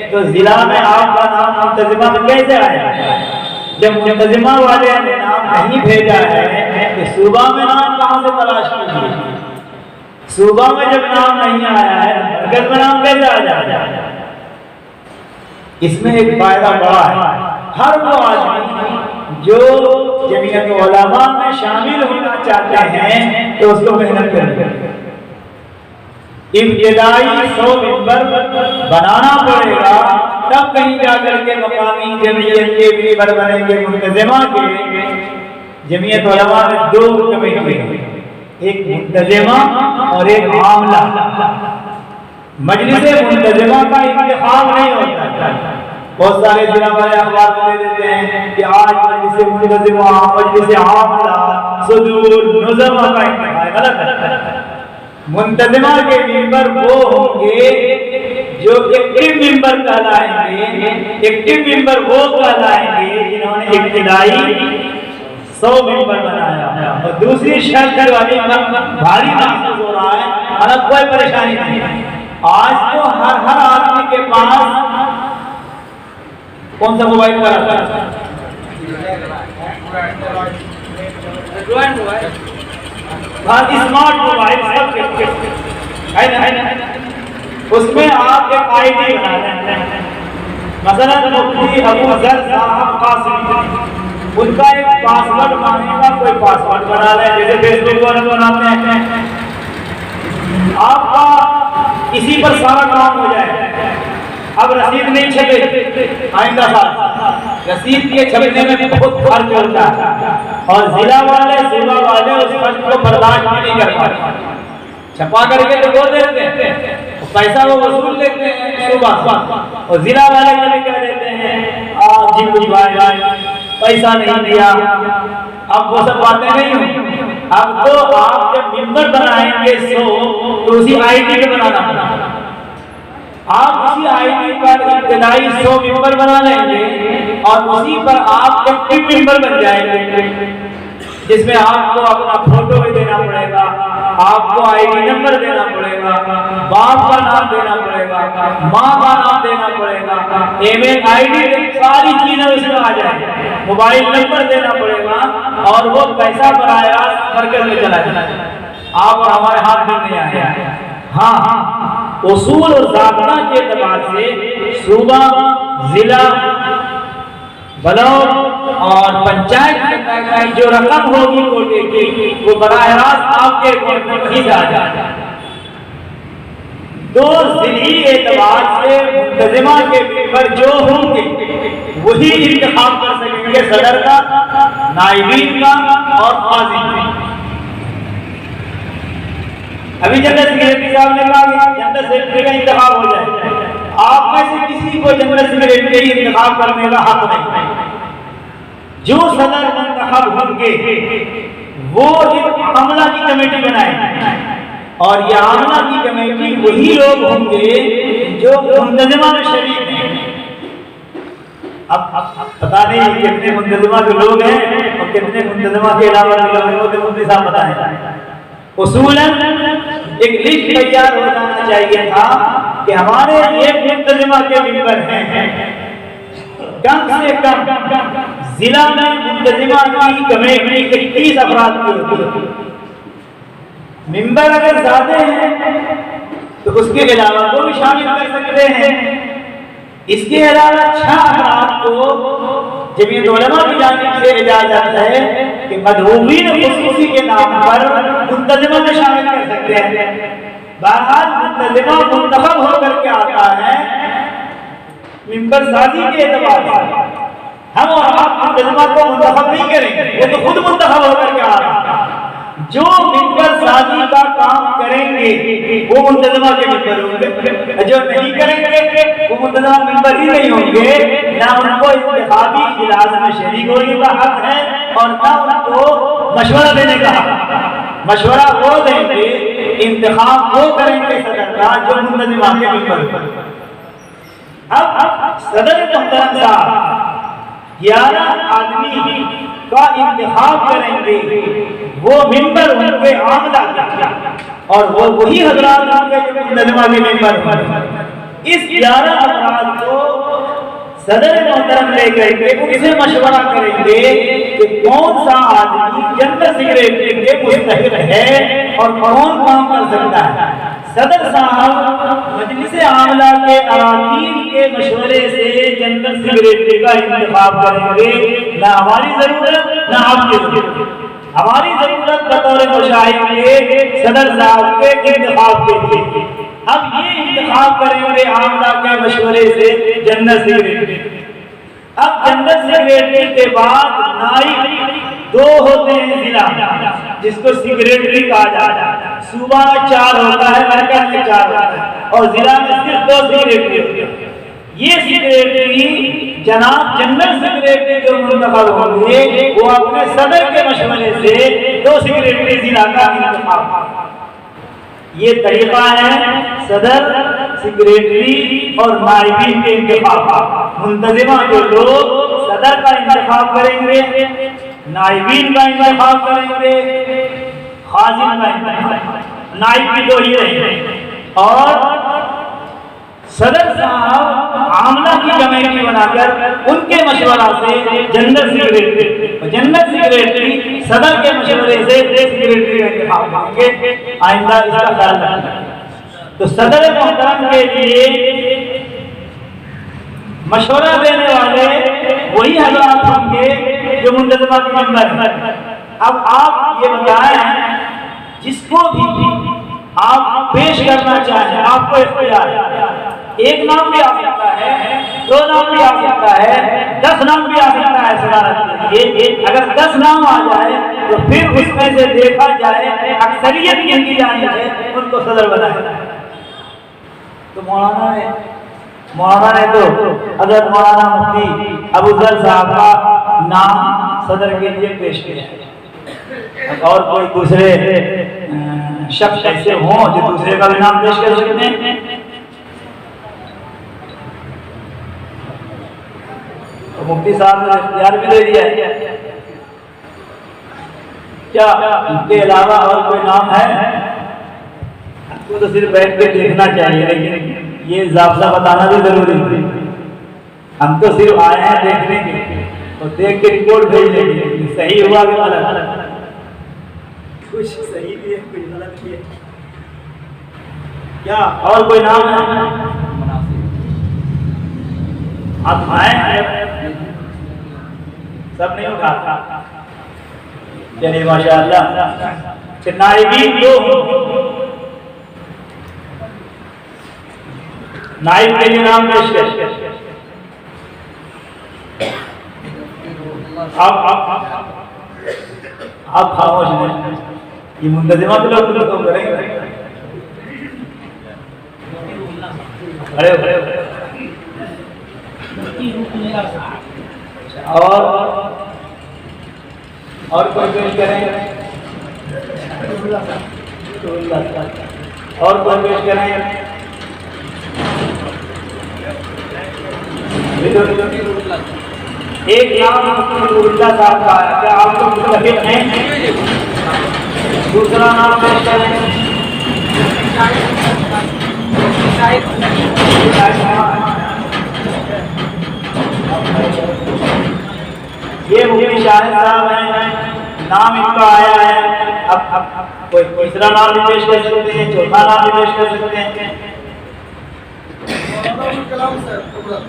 S3: तो जिला में आपका नाम मुंतजिमा में कैसे आया? जब मुंतजिमा वाले ने नाम नहीं भेजा है तो सूबा में नाम कहां से तलाश कीजिए? सूबा में जब नाम नहीं आया है मरकज में नाम कैसे आ जाए? इसमें एक फायदा बड़ा है, हर वो आदमी जो जमीयत उलमा में शामिल होना चाहते हैं तो उसको मेहनत करनी, इब्तिदाई 100 मेंबर बनाना पड़ेगा, तब कहीं जाकर के मकामी जमीयत के मेंबर बनेंगे। मुंतजिमा के जमीयत उलमा में 2 कमेटी है, एक मुंतजिमा और एक आमला। मजलिस मुंतजिमा का इंतखाब नहीं होता। बहुत सारे जिला वाले अखबार दे देते हैं कि आज मजलिस मुंतजिमा, मजलिस आमला, सुदूर मुज़म्मा का इंतखाब। गलत है। मुंतजिमा के मेंबर वो होंगे जो एक्टिव मेंबर कहलाएंगे। एक्टिव मेंबर वो कहलाएंगे जिन्होंने इब्तिदाई 100 मेंबर बनाया। और दूसरी शर्त वाली भारी महसूस हो रहा है, अलग कोई परेशानी नहीं है,
S7: आज तो हर आदमी के पास कौन सा मोबाइल का रहता है? स्मार्ट मोबाइल सब है ना? उसमें आप एक आईडी बना लें। मसलन मुफ्ती अबू जर साहब कासिम, उनका एक पासवर्ड मांगेगा, कोई पासवर्ड बना लें, जैसे फेसबुक वाले बनाते हैं। आपका इसी पर सारा काम हो जाए। अब रसीद नहीं छपे आइंदा साल, रसीद के छपने में बहुत खर्च होता है और जिला वाले सूबा वाले उस खर्च को बर्दाश्त नहीं कर पाते। छपा करके तो बोल देते हैं, पैसा वो वसूल लेते हैं सुबह, और जिला वाले कभी कह देते हैं आप जी कुछ भाई पैसा नहीं दिया। अब वो सब बातें नहीं हुई। अब तो आप जब मिंबर बनाएंगे तो उसी आईडी पे बनाना पड़ेगा। आप उसी आईडी पर इब्तिदाई 100 मिंबर बना लेंगे और उसी पर आप एक्टिव मिंबर बन जाएंगे, जिसमें आपको अपना फोटो भी देना पड़ेगा, आपको आईडी नंबर देना पड़ेगा, बाप का नाम देना पड़ेगा, माँ का नाम देना पड़ेगा, ईमेल आईडी, सारी चीजें उसमें आ जाएंगी, मोबाइल नंबर देना पड़ेगा और वो पैसा बराह रास्त मरकज में चला जाएगा। आप और हमारे हाथ में नहीं आया। हाँ, उसूल और ज़ाब्ता के एतबार से सूबा, जिला, ब्लॉक और पंचायत की जो रकम होगी कोटे की, वो बराह रास्त आपके अकाउंट में वही आ जाएगा। तो ज़िली एतबार से मुंतज़िमा के मेंबर जो होंगे वही इंतखाब कर सकेंगे, सदर का, नाइबीन का और काज़ी का। अभी जनरल सेक्रेटरी साहब ने कहा कि जनरल सेक्रेटरी का इंतखाब हो जाए। आप में से किसी को जनरल सेक्रेटरी इंतखाब करने का हक नहीं। जो सदर मुंतखब होंगे वो एक आमला की कमेटी बनाए और ये आमला की कमेटी वही लोग होंगे जो मुंतज़िमा में शरीक हैं। अब पता नहीं कितने मुंतज़िमा के लोग हैं और कितने मुंतज़िमा के अलावा के लोग हैं, वो तो मुफ्ती साहब बताएं। उसूलन एक लिस्ट तैयार हो जाना चाहिए था कि हमारे एक मुंतज़िमा के मेंबर हैं, कम से कम जिला में मुंतज़िमा की कमेटी 21 अफराद की होती है। मेंबर अगर ज्यादा हैं तो उसके अलावा को भी शामिल कर सकते हैं। इसके अलावा 6 अफराद को जमीयत उलमा की जानिब से इजाजत है कि मदहूबीन खुसूसी के नाम पर मुंतज़िमा में शामिल कर सकते हैं। बहरहाल मुंतज़िमा मुंतखब होकर के आता है मिंबर साजी के एतबार से। हम और आप मुंतज़िमा को मुंतखब नहीं करेंगे, वो तो खुद मुंतखब होकर के आ रहा है। जो मिंबर साजी का काम करेंगे वो मुंतज़िमा के मिंबर होंगे, जो नहीं करेंगे वो मुंतज़िमा मिंबर ही नहीं होंगे। ना उनको इंतखाबी इजलास में शरीक होने का हक है और ना उनको मशवरा देने का हक। मशवरा वो देंगे, इंतखाब वो करेंगे सदर का जो मुंतज़िमा के मिंबर। अब सदर मुहतरम साहब 11 आदमी का इंतखाब करेंगे, वो मिंबर होंगे आमला और वो वही हजरात होंगे जो मुंतज़िमा के मिंबर होंगे। इस 11 अफराद को सदर मोहतरम लेकर के उनसे मशवरा करेंगे कि कौन सा आदमी जनरल सेक्रेटरी के मुस्तहिक है और कौन काम कर सकता है। सदर साहब मजलिस आमला के अराकीन के मशवरे से जनरल सेक्रेटरी का इंतखाब करेंगे। ना हमारी जरूरत ना आपकी जरूरत। हमारी जरूरत बतौर मुशाहिद के सदर साहब के इंतखाब के लिए। अब ये इंतखाब करेंगे आमला के मशवरे से जनरल सेक्रेटरी। अब जनरल सेक्रेटरी के बाद नाइब 2 होते हैं जिला, जिसको सेक्रेटरी कहा जाता है। सूबा में 4 होता है, मरकज में 4 होता है और जिला में सिर्फ 2 सेक्रेटरी होते हैं। ये सेक्रेटरी जनाब जनरल सेक्रेटरी जो मुंतखब होंगे वो अपने सदर के मशवरे से 2 सेक्रेटरी जिला का इंतखाब। ये तरीका है सदर, सेक्रेटरी और नाइबीन के इंतखाब। मुंतज़िमा के लोग सदर का इंतखाब करेंगे, नाइबीन का इंतखाब करेंगे, खाजिन का इंतखाब, नाइब भी 2 ही रहेंगे और
S10: सदर साहब आमला की कमेटी बनाकर उनके मशवरा से जनरल सेक्रेटरी सदर के मशवरे से सेक्रेटरी का इंतखाब करेंगे। आइंदा इसका ख्याल रखना। तो सदर मोहतरम के लिए मशवरा देने वाले वही हजरात होंगे जो मुंतजमा के मेंबर हैं। अब आप ये बताएं, जिसको भी आप पेश करना चाहें आपको इख्तियार है। एक नाम भी आ सकता है, 2 नाम भी आ सकता है, 10 नाम भी आ सकता है सदारत के लिए। अगर 10 नाम आ जाए तो फिर उसमें से देखा जाए अक्सरियत किनकी जानी है, उनको सदर बनाया। तो मौलाना ने तो हजरत मौलाना मुफ्ती अबूजर साहब का नाम सदर के लिए पेश किया है। और कोई दूसरे शख्स ऐसे हों जो दूसरे का भी नाम पेश कर सकते हैं। तो मुफ्ती साहब ने इख्तियार भी दे दिया है। क्या इनके अलावा और कोई नाम है? आपको तो सिर्फ बैठ के देखना चाहिए, लेकिन ये ज़ाब्ता बताना भी जरूरी है। हम तो सिर्फ आए हैं देखने के, तो देख के रिपोर्ट भेज देंगे सही हुआ कि गलत। कुछ सही भी है, कुछ गलत भी है। क्या और कोई नाम है? आप आए सब नहीं उठाता। चलिए माशाअल्लाह। नाइबीन 2 नाइब के लिए नाम पेश कर। आप खामोश हैं, ये मुंतजिमा के लोग तो करेंगे। अरे और कोई पेश करें? और कोई पेश करें? एक नाम नूरुल्लाह साहब का है, क्या आप लोग मुतफिक हैं? दूसरा नाम पेश करें। ये मुफ्ती शाहिद साहब हैं, नाम इनका आया है। अब कोई तीसरा नाम भी पेश कर सकते हैं, चौथा नाम भी पेश कर सकते हैं।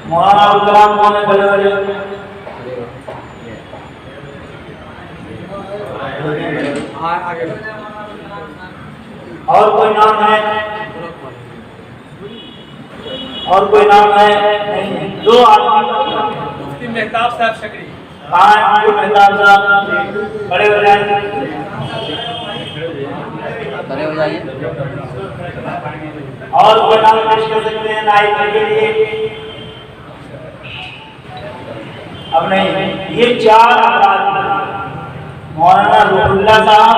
S10: मौलाना अबुल कलाम कौन है? बड़े बड़े और कोई नाम है? और कोई नाम है? नहीं। 2 आदमी मुफ्ती मेहताब साहब शकरी। हाँ, मेहताब साहब बड़े हो जाए,
S2: बड़े हो जाइए।
S10: और कोई नाम पेश कर सकते हैं नाइब के लिए? अब नहीं। ये 4 अफराद, मौलाना रूहुल्लाह साहब,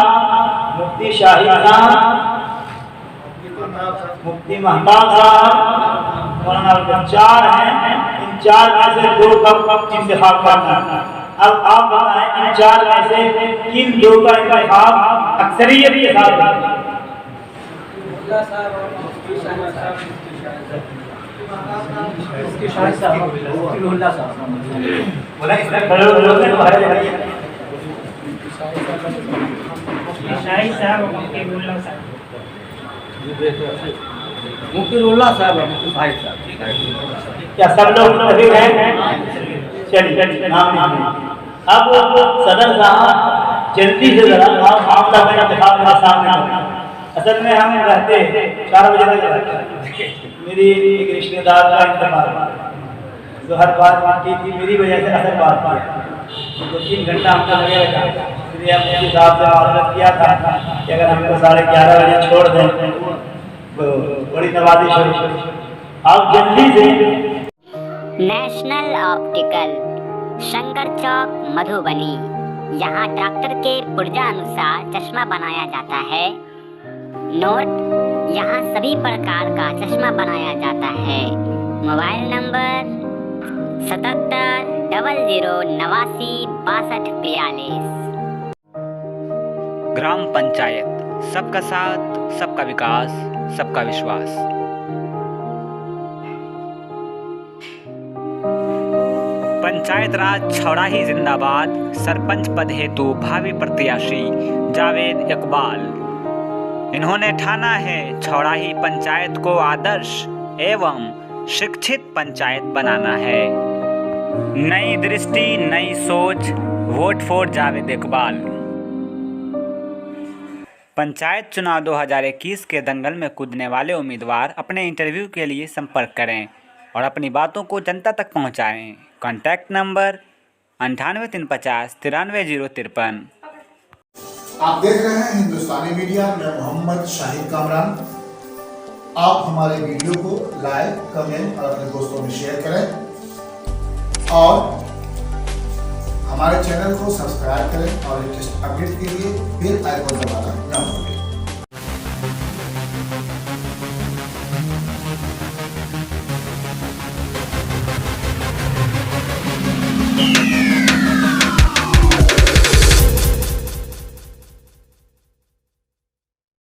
S10: मुफ्ती शाहिद साहब, मुफ्ती महताब साहब, मौलाना 4 हैं। इन 4 में से 2 का इंतखाब करना। अब आप बताएं, इन 4 में से किन 2 का इंतखाब अक्सरियत के साथ करना?
S2: मुफ्तीउल्लाह साहब,
S10: क्या सब लोग मुतफिक हैं? चलिए नाम लिखिए। अब सदर साहब जल्दी से जरा आप मामला का इंतखाब मेरे सामने करें। असल में हम रहते 4 बजे तक रहते। मेरी एक रिश्तेदार का इंतकाल, जो हर बात की थी मेरी वजह से असर बात किया, 2-3 घंटा हमको लगेगा। इसलिए हमने उस हिसाब से मालूम किया था कि अगर हमको 11:30 बजे छोड़ दें तो बड़ी नवाजिश हो। आप जल्दी से
S11: नेशनल ऑप्टिकल शंकर चौक मधुबनी, यहाँ डॉक्टर के पुर्जा अनुसार चश्मा बनाया जाता है। नोट, यहाँ सभी प्रकार का चश्मा बनाया जाता है। Mobile number 7700896242।
S12: ग्राम पंचायत, सबका साथ, सबका विकास, सबका विश्वास। पंचायत राज छौड़ाही जिंदाबाद। सरपंच पद हेतु भावी प्रत्याशी जावेद इकबाल। इन्होंने ठाना है छौड़ाही पंचायत को आदर्श एवं शिक्षित पंचायत बनाना है। नई दृष्टि, नई सोच, वोट फॉर जावेद इकबाल। पंचायत चुनाव 2021 के दंगल में कूदने वाले उम्मीदवार अपने इंटरव्यू के लिए संपर्क करें और अपनी बातों को जनता तक पहुंचाएं। Contact number 98 350 93 053।
S1: आप देख रहे हैं हिंदुस्तानी मीडिया में मोहम्मद शाहिद कामरान। आप हमारे वीडियो को लाइक, कमेंट और अपने दोस्तों में शेयर करें और हमारे चैनल को सब्सक्राइब करें और लेटेस्ट अपडेट के लिए बेल आइकन दबाना न भूलें।